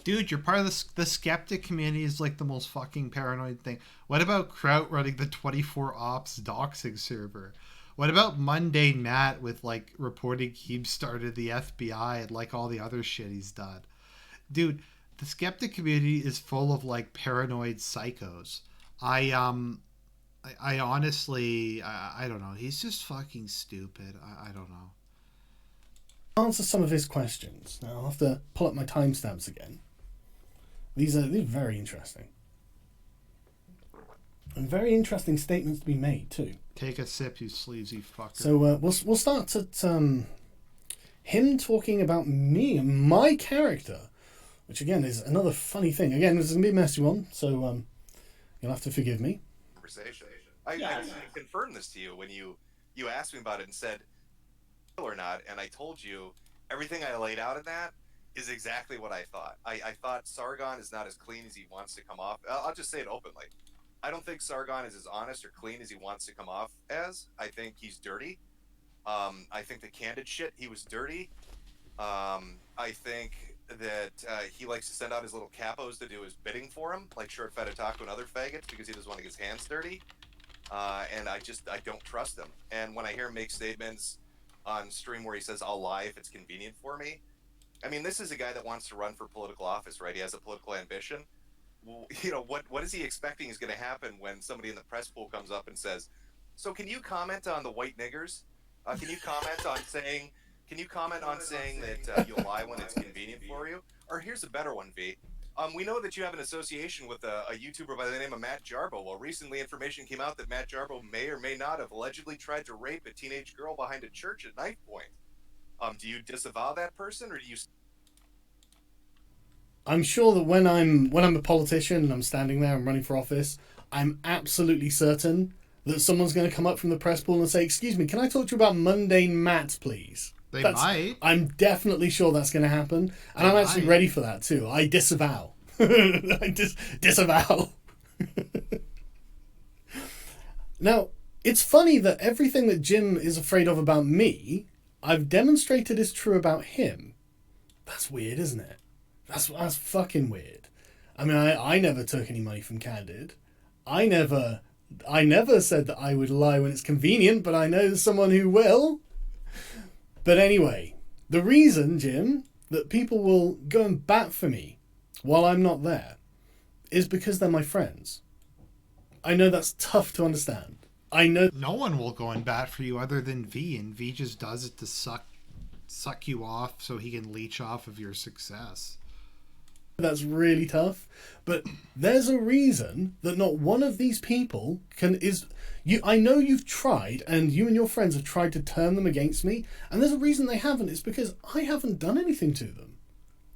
Dude, you're part of the skeptic community is like the most fucking paranoid thing. What about Kraut running the 24 ops doxing server? What about Mundane Matt with like reporting Keemstar to the FBI and like all the other shit he's done? Dude, the skeptic community is full of like paranoid psychos. I honestly, I don't know. He's just fucking stupid. I don't know. Answer some of his questions. Now I'll have to pull up my timestamps again. These are very interesting. And very interesting statements to be made too. Take a sip, you sleazy fucker. So we'll start at him talking about me and my character, which again is another funny thing. Again, this is gonna be a messy one, so you'll have to forgive me. Conversation. I confirmed this to you when you asked me about it and said or not, and I told you everything I laid out in that is exactly what I thought. I thought Sargon is not as clean as he wants to come off. I'll just say it openly. I don't think Sargon is as honest or clean as he wants to come off as. I think he's dirty. I think the candid shit, he was dirty. I think that he likes to send out his little capos to do his bidding for him, like Short Feta Taco and other faggots, because he doesn't want to get his hands dirty. And I don't trust him. And when I hear him make statements on stream where he says, I'll lie if it's convenient for me, I mean, this is a guy that wants to run for political office, right? He has a political ambition. Well, you know, what is he expecting is going to happen when somebody in the press pool comes up and says, so can you comment on the white niggers? Can you comment on saying that you'll lie when it's convenient for you? Or here's a better one, V. We know that you have an association with a YouTuber by the name of Matt Jarbo. Well, recently information came out that Matt Jarbo may or may not have allegedly tried to rape a teenage girl behind a church at knife point. Do you disavow that person, or do you? I'm sure that when I'm a politician and I'm standing there and running for office, I'm absolutely certain that someone's going to come up from the press pool and say, "Excuse me, can I talk to you about mundane Matt, please?" They might. I'm definitely sure that's going to happen, and I'm actually ready for that too. I disavow. I disavow. Now, it's funny that everything that Jim is afraid of about me, I've demonstrated is true about him. That's weird, isn't it? That's fucking weird. I mean, I never took any money from Candid. I never said that I would lie when it's convenient, but I know someone who will. But anyway, the reason, Jim, that people will go and bat for me while I'm not there is because they're my friends. I know that's tough to understand. I know no one will go and bat for you other than V, and V just does it to suck you off so he can leech off of your success. That's really tough, but there's a reason that not one of these people I know you've tried, and you and your friends have tried to turn them against me, and there's a reason they haven't. It's because I haven't done anything to them.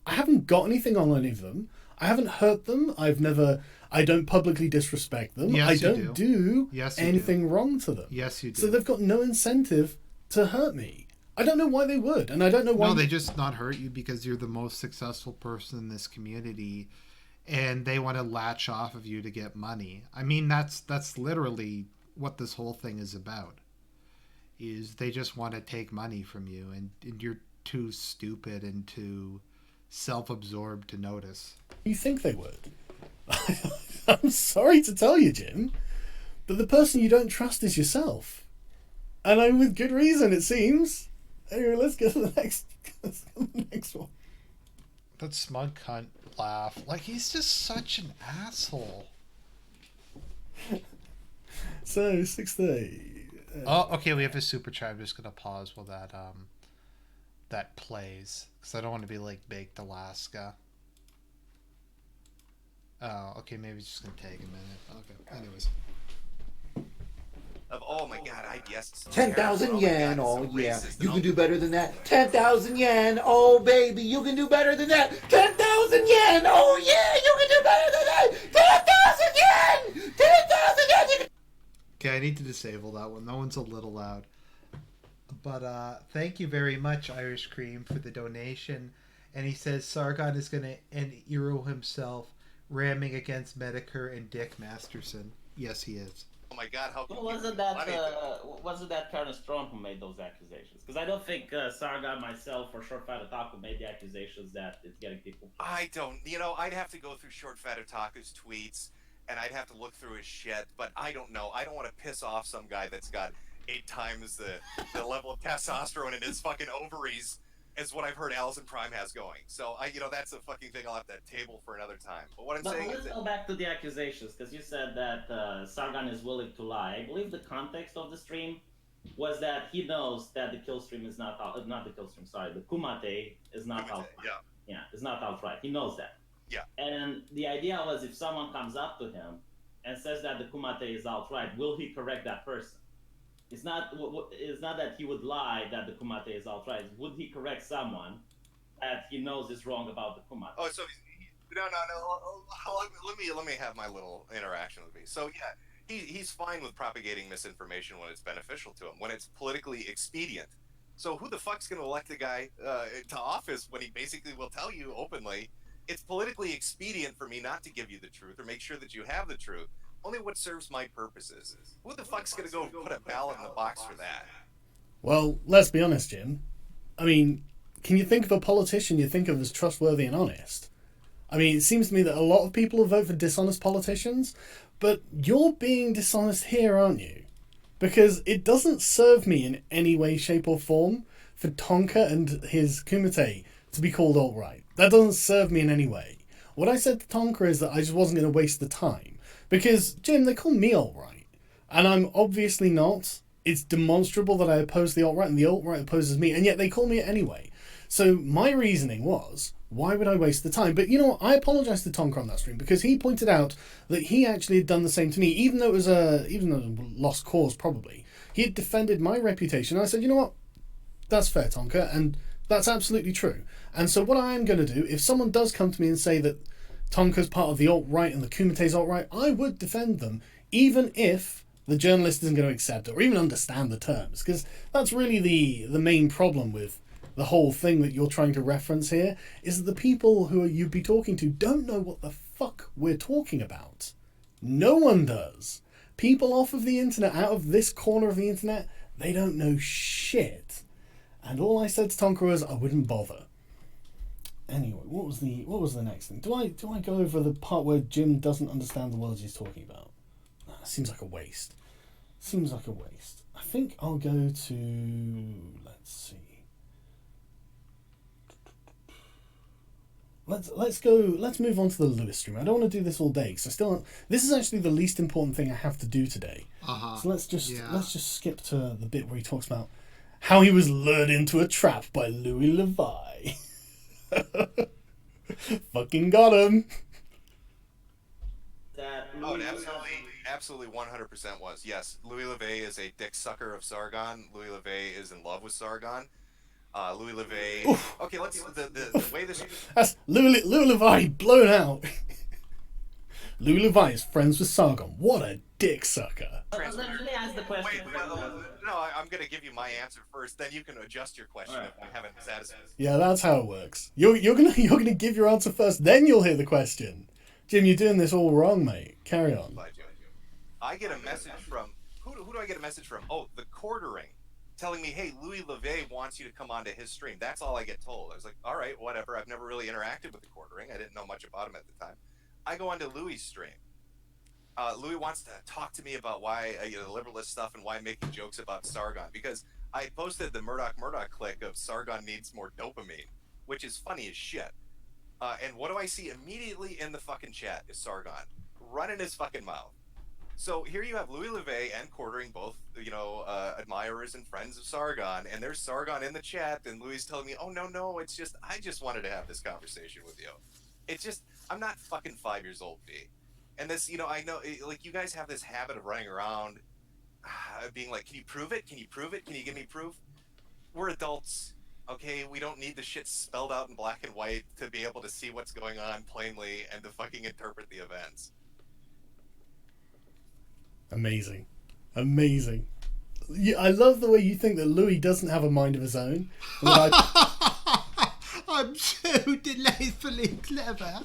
I haven't got anything on any of them. I haven't hurt them. I don't publicly disrespect them. Yes, I don't do anything wrong to them. Yes, you do. So they've got no incentive to hurt me. I don't know why they would, and I don't know why. No, they just not hurt you because you're the most successful person in this community, and they want to latch off of you to get money. I mean, that's literally what this whole thing is about. Is they just want to take money from you, and you're too stupid and too self-absorbed to notice. You think they would? I'm sorry to tell you, Jim, but the person you don't trust is yourself, and with good reason, it seems. Anyway, let's go to the next one. That Smug cunt laugh. Like, he's just such an asshole. So, 6:30. Oh, okay, we have a super chat. I'm just going to pause while that plays. Because I don't want to be like Baked Alaska. Oh, okay, maybe it's just going to take a minute. Okay, anyways. Oh my god, IBS. 10,000 yen, oh yeah. You can do better than that. 10,000 yen, oh baby, you can do better than that. 10,000 yen, oh yeah, you can do better than that. 10,000 yen! 10,000 yen! Okay, I need to disable that one. That one's a little loud. But thank you very much, Irish Cream, for the donation. And he says Sargon is going to end Eero himself, ramming against Metek and Dick Masterson. Yes, he is. Oh my god, how well, wasn't that Colonel Strong who made those accusations? Because I don't think Sargon, myself, or Short Fat Otaku made the accusations that it's getting people. I don't. I'd have to go through Short Fat Otaku's tweets, and I'd have to look through his shit. But I don't know. I don't want to piss off some guy that's got 8 times the level of testosterone in his fucking ovaries as what I've heard Allison Prime has going. So that's a fucking thing I'll have to table for another time. But what I'm saying is, let's go back to the accusations, because you said that Sargon is willing to lie. I believe the context of the stream was that he knows that the kill stream is not the kill stream. Sorry, the Kumate is not outright. Yeah, it's not outright. He knows that. Yeah. And the idea was, if someone comes up to him and says that the Kumate is outright, will he correct that person? It's not that he would lie that the Kumate is outright. Would he correct someone that he knows is wrong about the Kumate? Oh, so no. Let me have my little interaction with me. So yeah, he's fine with propagating misinformation when it's beneficial to him, when it's politically expedient. So who the fuck's going to elect a guy to office when he basically will tell you openly, it's politically expedient for me not to give you the truth or make sure that you have the truth. Only what serves my purposes. Who the fuck's gonna go put a ballot in the box for that? Well, let's be honest, Jim. I mean, can you think of a politician you think of as trustworthy and honest? I mean, it seems to me that a lot of people will vote for dishonest politicians, but you're being dishonest here, aren't you? Because it doesn't serve me in any way, shape or form for Tonka and his Kumite to be called alt-right. That doesn't serve me in any way. What I said to Tonka is that I just wasn't going to waste the time. Because, Jim, they call me alt-right, and I'm obviously not. It's demonstrable that I oppose the alt-right, and the alt-right opposes me, and yet they call me it anyway. So my reasoning was, why would I waste the time? But you know what? I apologise to Tonka on that stream because he pointed out that he actually had done the same to me, even though it was a lost cause probably. He had defended my reputation. I said, you know what? That's fair, Tonka, and that's absolutely true. And so what I am going to do, if someone does come to me and say that Tonka's part of the alt-right and the Kumate's alt-right, I would defend them, even if the journalist isn't going to accept it or even understand the terms, because that's really the main problem with the whole thing that you're trying to reference here, is that the people who you'd be talking to don't know what the fuck we're talking about. No one does. People off of the internet, out of this corner of the internet, they don't know shit. And all I said to Tonka was I wouldn't bother. Anyway, what was the next thing? Do I go over the part where Jim doesn't understand the words he's talking about? Seems like a waste. Seems like a waste. I think I'll go to, let's see. Let's move on to the Lewis stream. I don't want to do this all day because this is actually the least important thing I have to do today. So let's just skip to the bit where he talks about how he was lured into a trap by Louis Levi. Fucking got him. Oh, it absolutely 100% was. Yes, Louis LeVay is a dick sucker of Sargon. Louis LeVay is in love with Sargon. Louis LeVay. Oof. Okay, let's the way this. That's Louis Levi blown out. Louis Levi is friends with Sargon. What a dick sucker. Let me ask the question. No, I'm gonna give you my answer first. Then you can adjust your question if I haven't satisfied. Yeah, that's how it works. You're gonna give your answer first, then you'll hear the question. Jim, you're doing this all wrong, mate. Carry on. I get a message from who do I get a message from? Oh, the Quartering, telling me, hey, Louis LeVay wants you to come onto his stream. That's all I get told. I was like, all right, whatever. I've never really interacted with the Quartering. I didn't know much about him at the time. I go onto Louis' stream. Louis wants to talk to me about why the liberalist stuff and why I'm making jokes about Sargon, because I posted the Murdoch clip of Sargon needs more dopamine, which is funny as shit. And what do I see immediately in the fucking chat is Sargon running his fucking mouth. So here you have Louis LeVay and Quartering, both, admirers and friends of Sargon, and there's Sargon in the chat, and Louis is telling me, oh, no, it's just, I just wanted to have this conversation with you. It's just, I'm not fucking 5 years old, V. And this, I know, like, you guys have this habit of running around being like, can you prove it? Can you prove it? Can you give me proof? We're adults, okay? We don't need the shit spelled out in black and white to be able to see what's going on plainly and to fucking interpret the events. Amazing. Yeah, I love the way you think that Louis doesn't have a mind of his own. I'm so delightfully clever.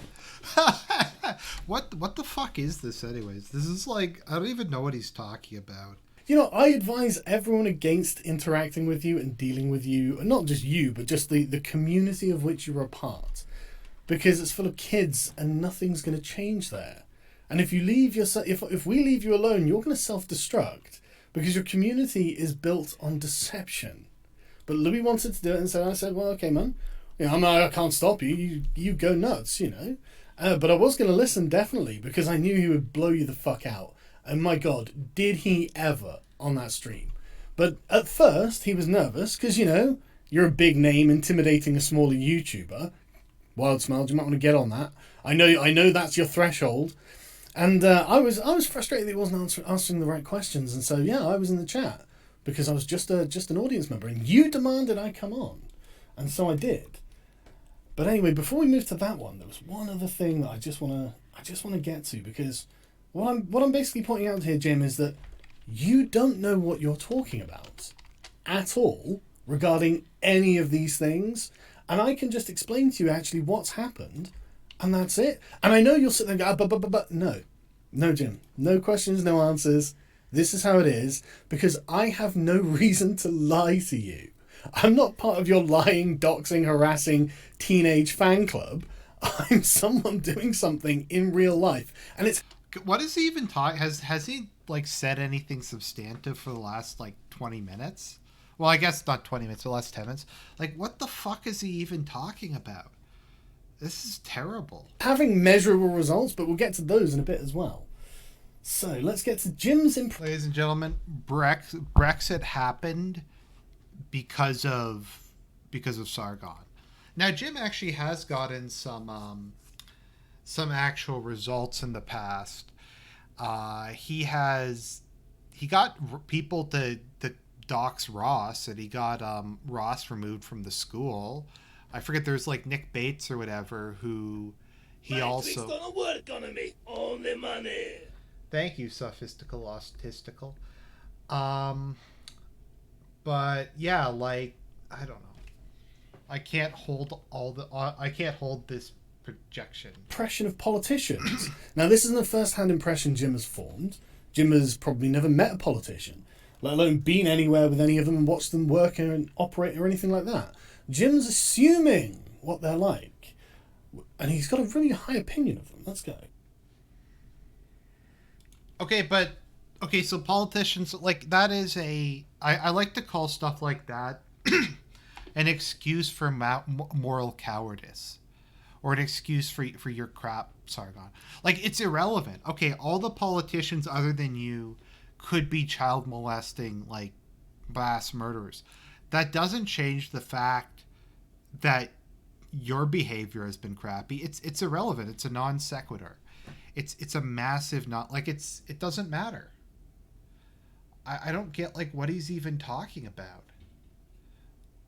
What the fuck is this anyways? This is like, I don't even know what he's talking about. I advise everyone against interacting with you and dealing with you, and not just you, but just the community of which you're a part. Because it's full of kids and nothing's going to change there. And if you leave if we leave you alone, you're going to self-destruct because your community is built on deception. But Louis wanted to do it, and so I said, well, okay, man. I can't stop you. You go nuts, But I was going to listen, definitely, because I knew he would blow you the fuck out. And my God, did he ever on that stream. But at first, he was nervous, because, you're a big name intimidating a smaller YouTuber. Wild Smug, you might want to get on that. I know that's your threshold. And I was frustrated that he wasn't answering the right questions. And so, yeah, I was in the chat, because I was just an audience member. And you demanded I come on. And so I did. But anyway, before we move to that one, there was one other thing that I just want to get to, because what I'm basically pointing out here, Jim, is that you don't know what you're talking about at all regarding any of these things, and I can just explain to you actually what's happened, and that's it. And I know you'll sit there and go, but no, Jim, no questions, no answers. This is how it is, because I have no reason to lie to you. I'm not part of your lying, doxing, harassing teenage fan club. I'm someone doing something in real life. And it's... What is he even talking? Has he, said anything substantive for the last, 20 minutes? Well, I guess not 20 minutes, the last 10 minutes. What the fuck is he even talking about? This is terrible. Having measurable results, but we'll get to those in a bit as well. So, let's get to Jim's... Ladies and gentlemen, Brexit happened because of Sargon. Now, Jim actually has gotten some actual results in the past. He got people to dox Ross, and he got Ross removed from the school. I forget, there's like Nick Bates or whatever who he also. Gonna work on me. Only money. Thank you, sophistical austistical. Um, but yeah, like I don't know. I can't hold this projection. Impression of politicians. Now, this isn't a first-hand impression Jim has formed. Jim has probably never met a politician, let alone been anywhere with any of them and watched them work and operate or anything like that. Jim's assuming what they're like, and he's got a really high opinion of them. Let's go. Okay, so politicians, like, that is I like to call stuff like that an excuse for moral cowardice, or an excuse for your crap, Sargon. Like, it's irrelevant. Okay, all the politicians other than you could be child molesting, like, mass murderers. That doesn't change the fact that your behavior has been crappy. It's irrelevant. It's a non sequitur. It's a massive not, like, it doesn't matter. I don't get, like, what he's even talking about.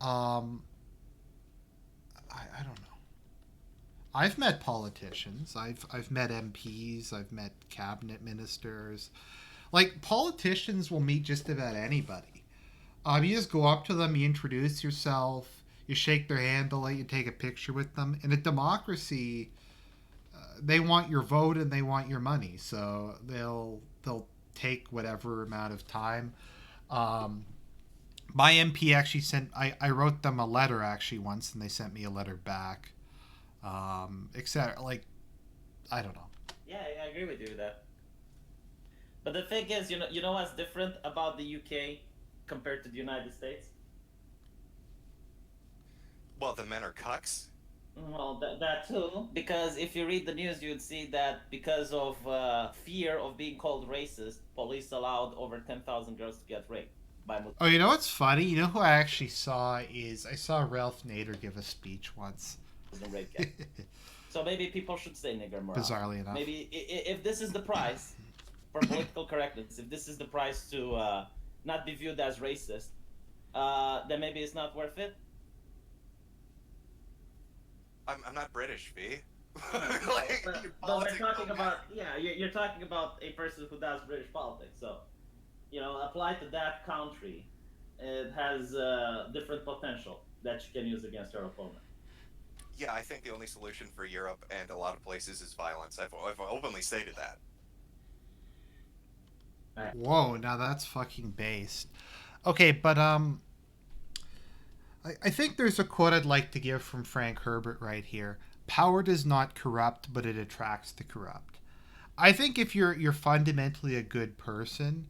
I don't know. I've met politicians. I've met MPs. I've met cabinet ministers. Like, politicians will meet just about anybody. You just go up to them, you introduce yourself, you shake their hand, they'll let you take a picture with them. In a democracy, they want your vote and they want your money, so they'll take whatever amount of time. My MP actually I wrote them a letter actually once, and they sent me a letter back. Etc. Like, I don't know. Yeah, I agree with you with that. But the thing is, you know what's different about the UK compared to the United States? Well, the men are cucks. Well, that too. Because if you read the news, you'd see that because of fear of being called racist, police allowed over 10,000 girls to get raped by Muslims. Oh, you know what's funny? You know who I actually saw I saw Ralph Nader give a speech once. Rape gang. So maybe people should say nigger more. Bizarrely enough. Maybe if this is the price for political correctness, if this is the price to not be viewed as racist, then maybe it's not worth it. I'm not British, V. Like, but we're talking about you're talking about a person who does British politics. So, apply to that country, it has different potential that you can use against your opponent. Yeah, I think the only solution for Europe and a lot of places is violence. I've openly stated that. Whoa, now that's fucking based. Okay, but I think there's a quote I'd like to give from Frank Herbert right here. Power does not corrupt, but it attracts the corrupt. I think if you're fundamentally a good person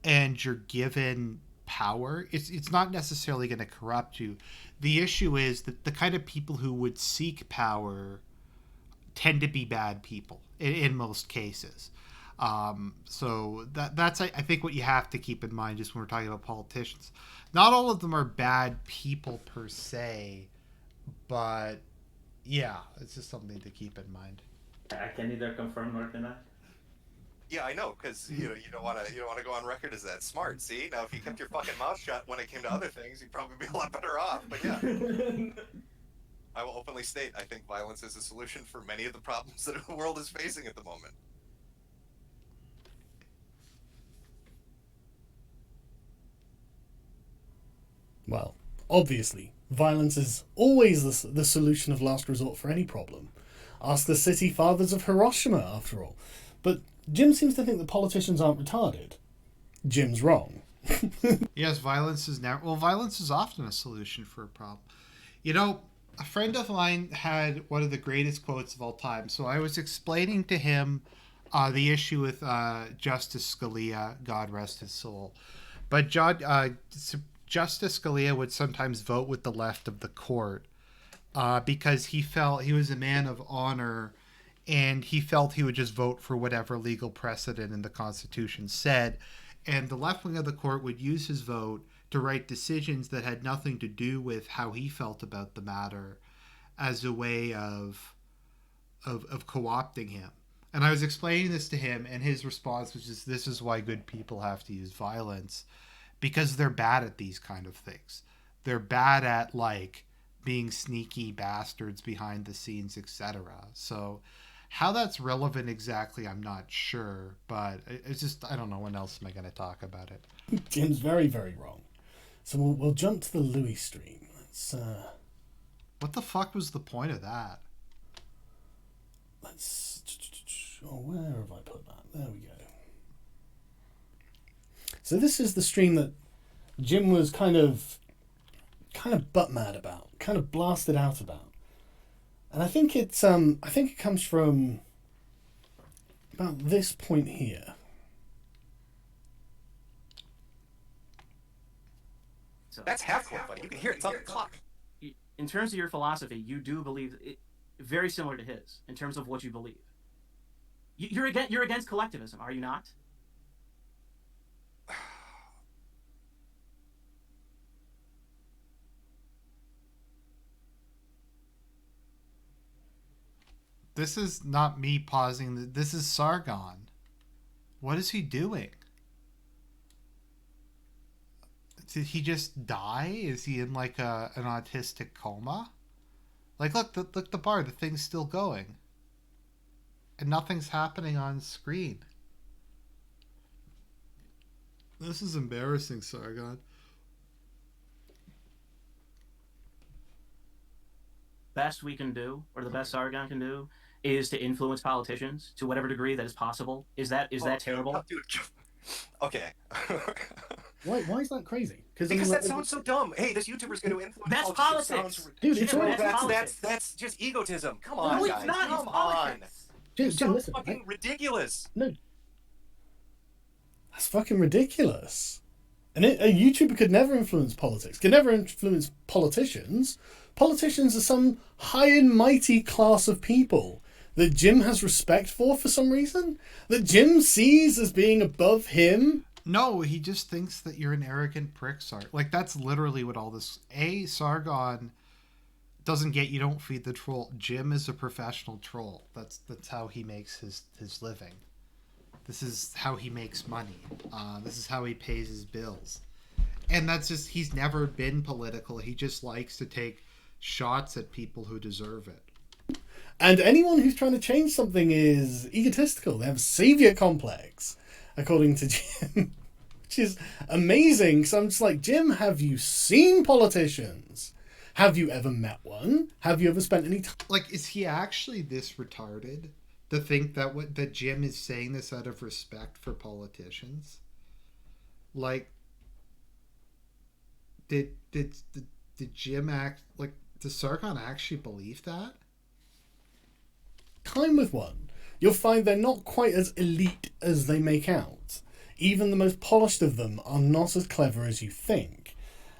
and you're given power, it's not necessarily going to corrupt you. The issue is that the kind of people who would seek power tend to be bad people in most cases. So that's I think what you have to keep in mind just when we're talking about politicians. Not all of them are bad people per se, but yeah, it's just something to keep in mind. I can neither confirm nor deny. Yeah, I know, because you don't want to go on record as that smart. See, now if you kept your fucking mouth shut when it came to other things, you'd probably be a lot better off. But yeah, I will openly state I think violence is a solution for many of the problems that the world is facing at the moment. Well, obviously, violence is always the solution of last resort for any problem. Ask the city fathers of Hiroshima, after all. But Jim seems to think that politicians aren't retarded. Jim's wrong. Yes, violence is often a solution for a problem. A friend of mine had one of the greatest quotes of all time. So I was explaining to him the issue with Justice Scalia, God rest his soul. But Justice Scalia would sometimes vote with the left of the court because he felt he was a man of honor, and he felt he would just vote for whatever legal precedent in the Constitution said. And the left wing of the court would use his vote to write decisions that had nothing to do with how he felt about the matter. as a way of co-opting him. And I was explaining this to him, and his response was just, this is why good people have to use violence, because they're bad at these kind of things. They're bad at, like, being sneaky bastards behind the scenes, etc. So how that's relevant exactly, I'm not sure, but it's just, I don't know, when else am I going to talk about it? Jim's very, very wrong. So we'll jump to the Louis stream. Let's, What the fuck was the point of that? Let's... Oh, where have I put that? There we go. So this is the stream that Jim was kind of butt mad about, kind of blasted out about, and I think it comes from about this point here. So That's half-court fighting. You can hear it. It's on the clock. in terms of your philosophy, you do believe it, very similar to his in terms of what you believe. You're against collectivism, are you not? This is not me pausing. This is Sargon. What is he doing? Did he just die? Is he in like an autistic coma? Like, look the bar. The thing's still going. And nothing's happening on screen. This is embarrassing, Sargon. Best we can do, or the best Sargon can do, is to influence politicians to whatever degree that is possible. Is that terrible? Dude, okay. Why is that crazy? Because that sounds so dumb. Hey, this YouTuber's going to influence That's politics. Dude, it's all that's just egotism. Come on, No, guys. it's not. Come It's on. politics. Jim, So listen. fucking ridiculous. No. That's fucking ridiculous. And a YouTuber could never influence politics, could never influence politicians. Politicians are some high and mighty class of people that Jim has respect for some reason, that Jim sees as being above him. No, he just thinks that you're an arrogant prick, Sargon. Like, that's literally what all this... Sargon doesn't get you don't feed the troll. Jim is a professional troll. That's how he makes his living. This is how he makes money. This is how he pays his bills. And that's just... He's never been political. He just likes to take shots at people who deserve it. And anyone who's trying to change something is egotistical. They have a savior complex, according to Jim. Which is amazing. So I'm just like, Jim, have you seen politicians? Have you ever met one? Have you ever spent any time? Like, is he actually this retarded to think that Jim is saying this out of respect for politicians? Like, did Jim act like... Does Sargon actually believe that? Time with one, you'll find they're not quite as elite as they make out. Even the most polished of them are not as clever as you think.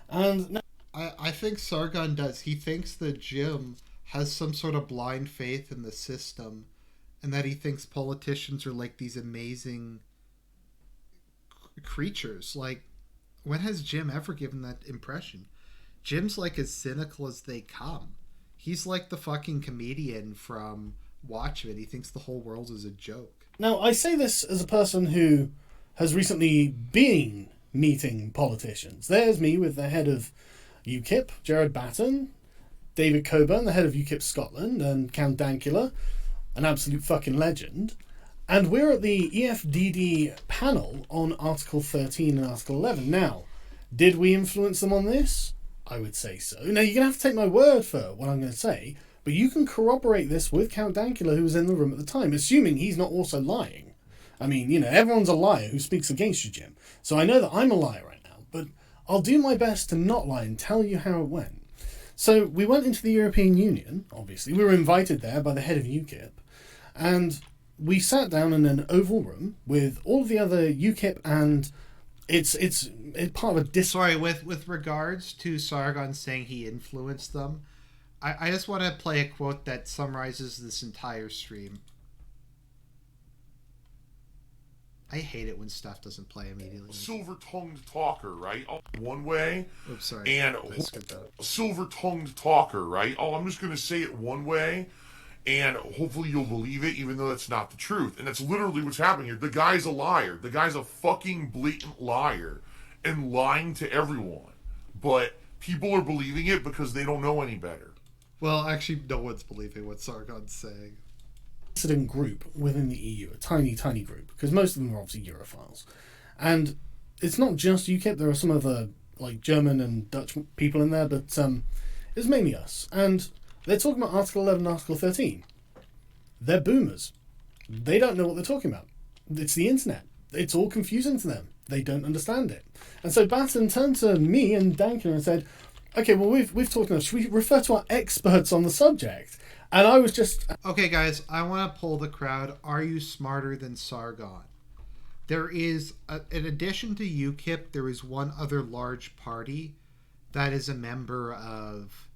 And I think Sargon does. He thinks that Jim has some sort of blind faith in the system, and that he thinks politicians are like these amazing creatures. Like, when has Jim ever given that impression? Jim's like as cynical as they come. He's like the fucking comedian from Watchmen. He thinks the whole world is a joke. Now, I say this as a person who has recently been meeting politicians. There's me with the head of UKIP, Jared Batten, David Coburn, the head of UKIP Scotland, and Count Dankula, an absolute fucking legend. And we're at the EFDD panel on Article 13 and Article 11. Now, did we influence them on this? I would say so. Now, you're going to have to take my word for what I'm going to say, but you can corroborate this with Count Dankula, who was in the room at the time, assuming he's not also lying. I mean, you know, everyone's a liar who speaks against you, Jim. So I know that I'm a liar right now, but I'll do my best to not lie and tell you how it went. So we went into the European Union, obviously. We were invited there by the head of UKIP, and we sat down in an oval room with all of the other UKIP, and it's part of a Sorry, with regards to Sargon saying he influenced them, I just want to play a quote that summarizes this entire stream. I hate it when stuff doesn't play immediately. Silver-tongued talker, right? One way. Oops, sorry. And silver-tongued talker, right? Oh, I'm just going to say it one way, and hopefully you'll believe it, even though that's not the truth. And that's literally what's happening here. The guy's a liar. The guy's a fucking blatant liar and lying to everyone. But people are believing it because they don't know any better. Well, actually, no one's believing what Sargon's saying. Dissident group within the EU, a tiny group, because most of them are obviously Europhiles. And it's not just UKIP, there are some other like German and Dutch people in there, but it's mainly us. And they're talking about Article 11 and Article 13. They're boomers. They don't know what they're talking about. It's the internet. It's all confusing to them. They don't understand it. And so Batten turned to me and Duncan and said, okay, well, we've talked enough. Should we refer to our experts on the subject? And I was just... Okay, guys, I want to poll the crowd. Are you smarter than Sargon? There is, in addition to UKIP, there is one other large party that is a member of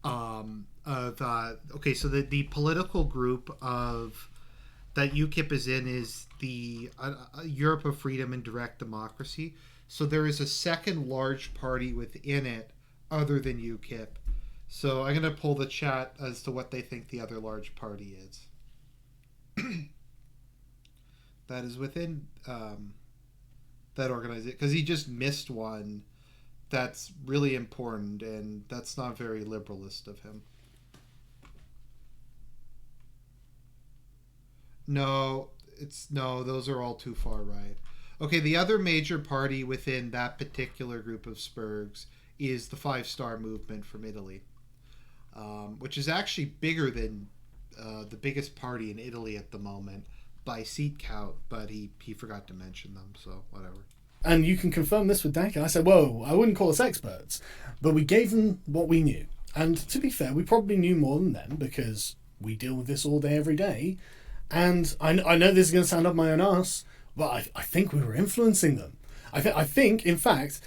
okay, so the political group of that UKIP is in is the Europe of Freedom and Direct Democracy. So there is a second large party within it other than UKIP. So I'm going to poll the chat as to what they think the other large party is. That is within that organization, because he just missed one that's really important, and that's not very liberalist of him. No, those are all too far right. Okay, the other major party within that particular group of Spurgs is the Five Star Movement from Italy, which is actually bigger than the biggest party in Italy at the moment by seat count, but he forgot to mention them, so whatever. And you can confirm this with Duncan. I said, whoa, I wouldn't call us experts, but we gave them what we knew. And to be fair, we probably knew more than them because we deal with this all day, every day. And I know this is going to sound up my own ass, but I think we were influencing them. I think, in fact,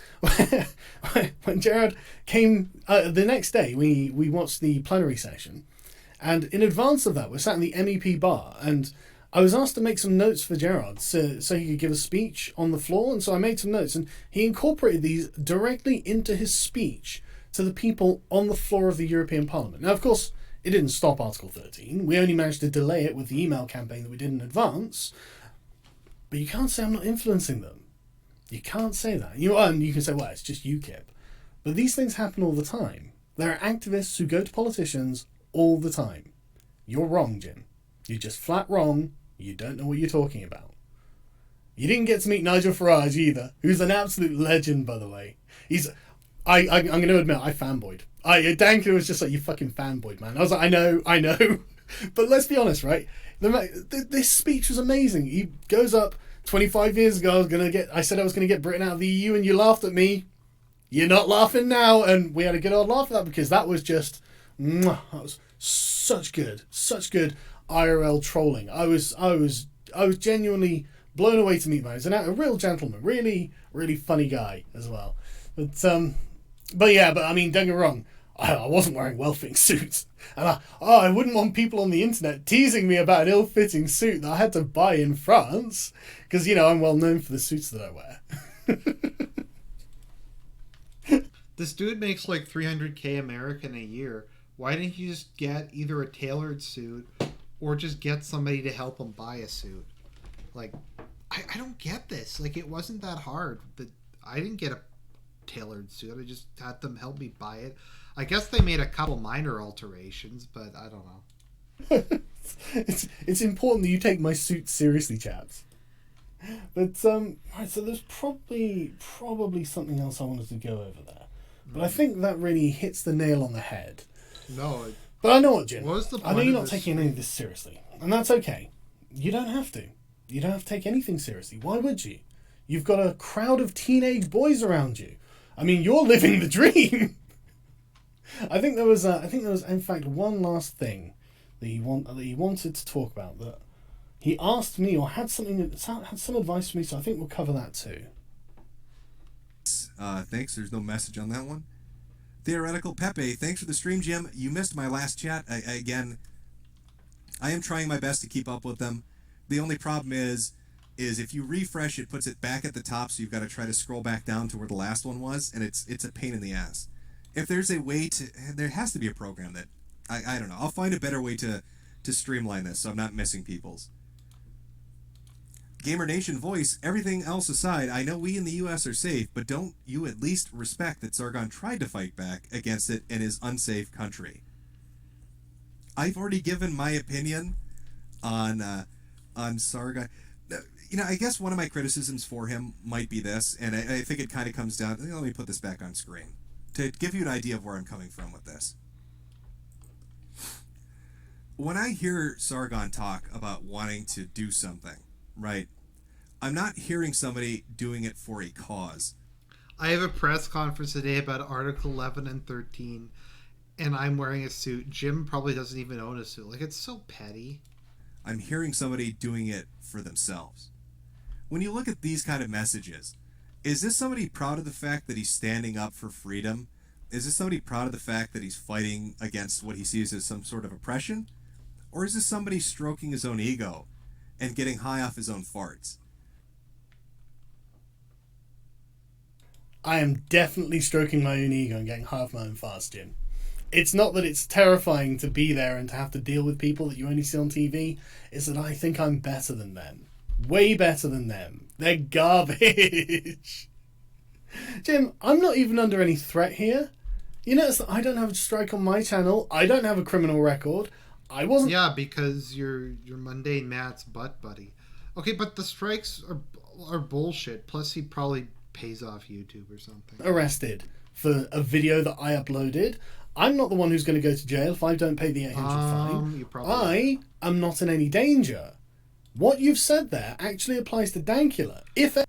when Gerard came the next day, we watched the plenary session, and in advance of that, we're sat in the MEP bar, and I was asked to make some notes for Gerard so he could give a speech on the floor, and so I made some notes, and he incorporated these directly into his speech to the people on the floor of the European Parliament. Now, of course, it didn't stop Article 13. We only managed to delay it with the email campaign that we did in advance, but you can't say I'm not influencing them. You can't say that. You can say, well, it's just UKIP. But these things happen all the time. There are activists who go to politicians all the time. You're wrong, Jim. You're just flat wrong. You don't know what you're talking about. You didn't get to meet Nigel Farage either, who's an absolute legend, by the way. I'm going to admit, I fanboyed. Danko was just like, you fucking fanboyed, man. I was like, I know. But let's be honest, right? This speech was amazing. He goes up, 25 years ago, I said I was going to get Britain out of the EU, and you laughed at me. You're not laughing now, and we had a good old laugh at that because that was just, that was such good IRL trolling. I was genuinely blown away to meet him. He's a real gentleman, really, really funny guy as well. But I mean, don't get me wrong. I wasn't wearing well-fitting suits. And I wouldn't want people on the internet teasing me about an ill-fitting suit that I had to buy in France. Because, I'm well known for the suits that I wear. This dude makes like $300K American a year. Why didn't you just get either a tailored suit or just get somebody to help him buy a suit? Like, I don't get this. Like, it wasn't that hard. I didn't get a tailored suit. I just had them help me buy it. I guess they made a couple minor alterations, but I don't know. It's important that you take my suit seriously, chaps. But right, so there's probably something else I wanted to go over there. But I think that really hits the nail on the head. No. But I know what, Jim. What was the point I know you're not of taking any of this seriously. And that's okay. You don't have to. You don't have to take anything seriously. Why would you? You've got a crowd of teenage boys around you. I mean, you're living the dream. I think there was in fact one last thing that he wanted to talk about, that he asked me or had some advice for me, so I think we'll cover that too. Thanks. There's no message on that one. Theoretical Pepe, thanks for the stream, Jim. You missed my last chat. Again, I am trying my best to keep up with them. The only problem is is if you refresh, it puts it back at the top, so you've got to try to scroll back down to where the last one was, and it's a pain in the ass. If there's a way to, there has to be a program that, I don't know, I'll find a better way to streamline this so I'm not missing people's. Gamer Nation voice, everything else aside, I know we in the US are safe, but don't you at least respect that Sargon tried to fight back against it in his unsafe country? I've already given my opinion on Sargon. You know, I guess one of my criticisms for him might be this, and I think it kind of comes down, let me put this back on screen to give you an idea of where I'm coming from with this. When I hear Sargon talk about wanting to do something, right, I'm not hearing somebody doing it for a cause. I have a press conference today about Article 11 and 13, and I'm wearing a suit. Jim probably doesn't even own a suit. Like, it's so petty. I'm hearing somebody doing it for themselves. When you look at these kind of messages, is this somebody proud of the fact that he's standing up for freedom? Is this somebody proud of the fact that he's fighting against what he sees as some sort of oppression? Or is this somebody stroking his own ego and getting high off his own farts? I am definitely stroking my own ego and getting high off my own farts, Jim. It's not that it's terrifying to be there and to have to deal with people that you only see on TV. It's that I think I'm better than them. Way better than them. They're garbage. Jim, I'm not even under any threat here. You notice that I don't have a strike on my channel. I don't have a criminal record. I wasn't... Yeah, because you're Mundane Matt's butt buddy. Okay, but the strikes are bullshit. Plus, he probably pays off YouTube or something. Arrested for a video that I uploaded. I'm not the one who's going to go to jail if I don't pay the 800 fine. I am not in any danger. What you've said there actually applies to Dankula.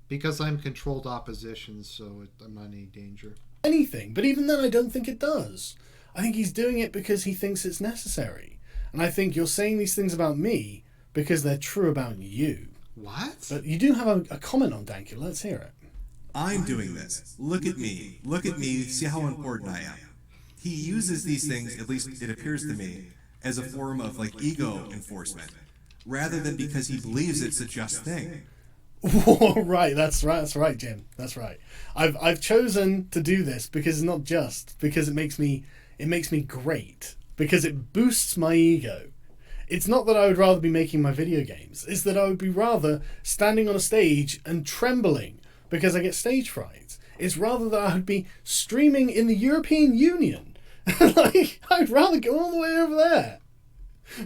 Because I'm controlled opposition, so I'm not in any danger. Anything, but even then I don't think it does. I think he's doing it because he thinks it's necessary. And I think you're saying these things about me because they're true about you. What? But you do have a comment on Dankula. Let's hear it. I'm doing this. Look at me. Look at me. See how important I am. He uses these things, at least it appears to me, as a form of like ego enforcement, rather than because he believes it's a just thing. Right, that's right, Jim. That's right. I've chosen to do this because it's not just, because it makes me great, because it boosts my ego. It's not that I would rather be making my video games. It's that I would be rather standing on a stage and trembling because I get stage fright. It's rather that I would be streaming in the European Union. Like, I'd rather go all the way over there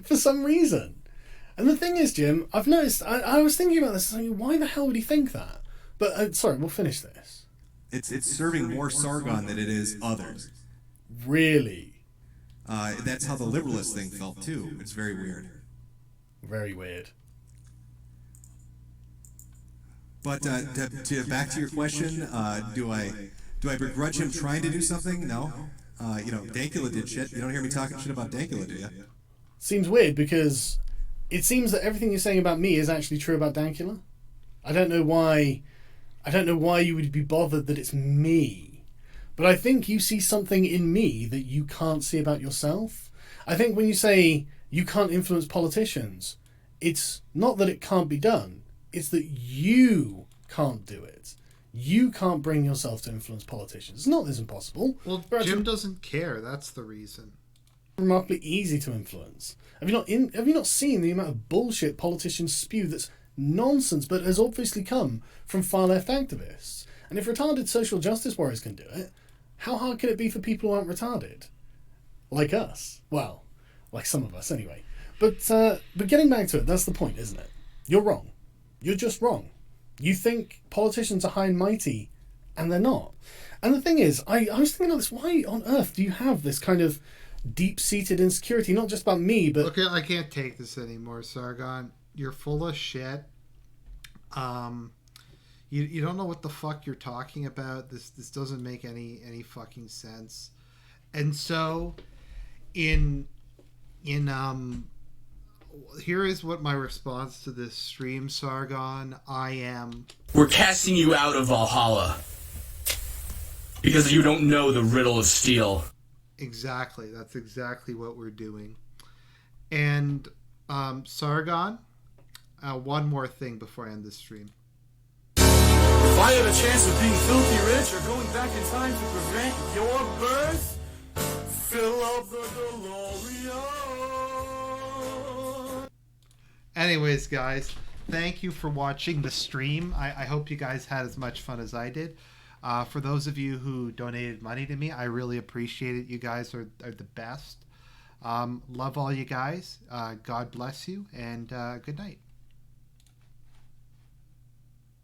for some reason. And the thing is, Jim, I've noticed, I was thinking about this, like, why the hell would he think that? But, sorry, we'll finish this. It's serving more Sargon than it is others. Really? That's how the liberalist thing felt, too. It's very weird. Very weird. But back to your question, do I begrudge him trying to do something? No. Dankula did shit. You don't hear me talking shit about Dankula, do you? Seems weird because it seems that everything you're saying about me is actually true about Dankula. I don't know why you would be bothered that it's me. But I think you see something in me that you can't see about yourself. I think when you say you can't influence politicians, it's not that it can't be done. It's that you can't do it. You can't bring yourself to influence politicians. It's not this impossible. Well, Jim doesn't care. That's the reason. Remarkably easy to influence. Have you not seen the amount of bullshit politicians spew that's nonsense, but has obviously come from far-left activists? And if retarded social justice warriors can do it, how hard can it be for people who aren't retarded? Like us. Well, like some of us anyway. But getting back to it, that's the point, isn't it? You're wrong. You're just wrong. You think politicians are high and mighty, and they're not. And the thing is, I was thinking of this, why on earth do you have this kind of deep-seated insecurity, not just about me, but... Okay, I can't take this anymore, Sargon. You're full of shit. You don't know what the fuck you're talking about. This doesn't make any fucking sense. And so, here is what my response to this stream, Sargon. We're casting you out of Valhalla because you don't know the riddle of steel. Exactly. That's exactly what we're doing. And Sargon, one more thing before I end this stream. If I had a chance of being filthy rich or going back in time to prevent your birth, fill up the DeLorean. Anyways, guys, thank you for watching the stream. I hope you guys had as much fun as I did. For those of you who donated money to me, I really appreciate it. You guys are the best. Love all you guys. God bless you, and good night.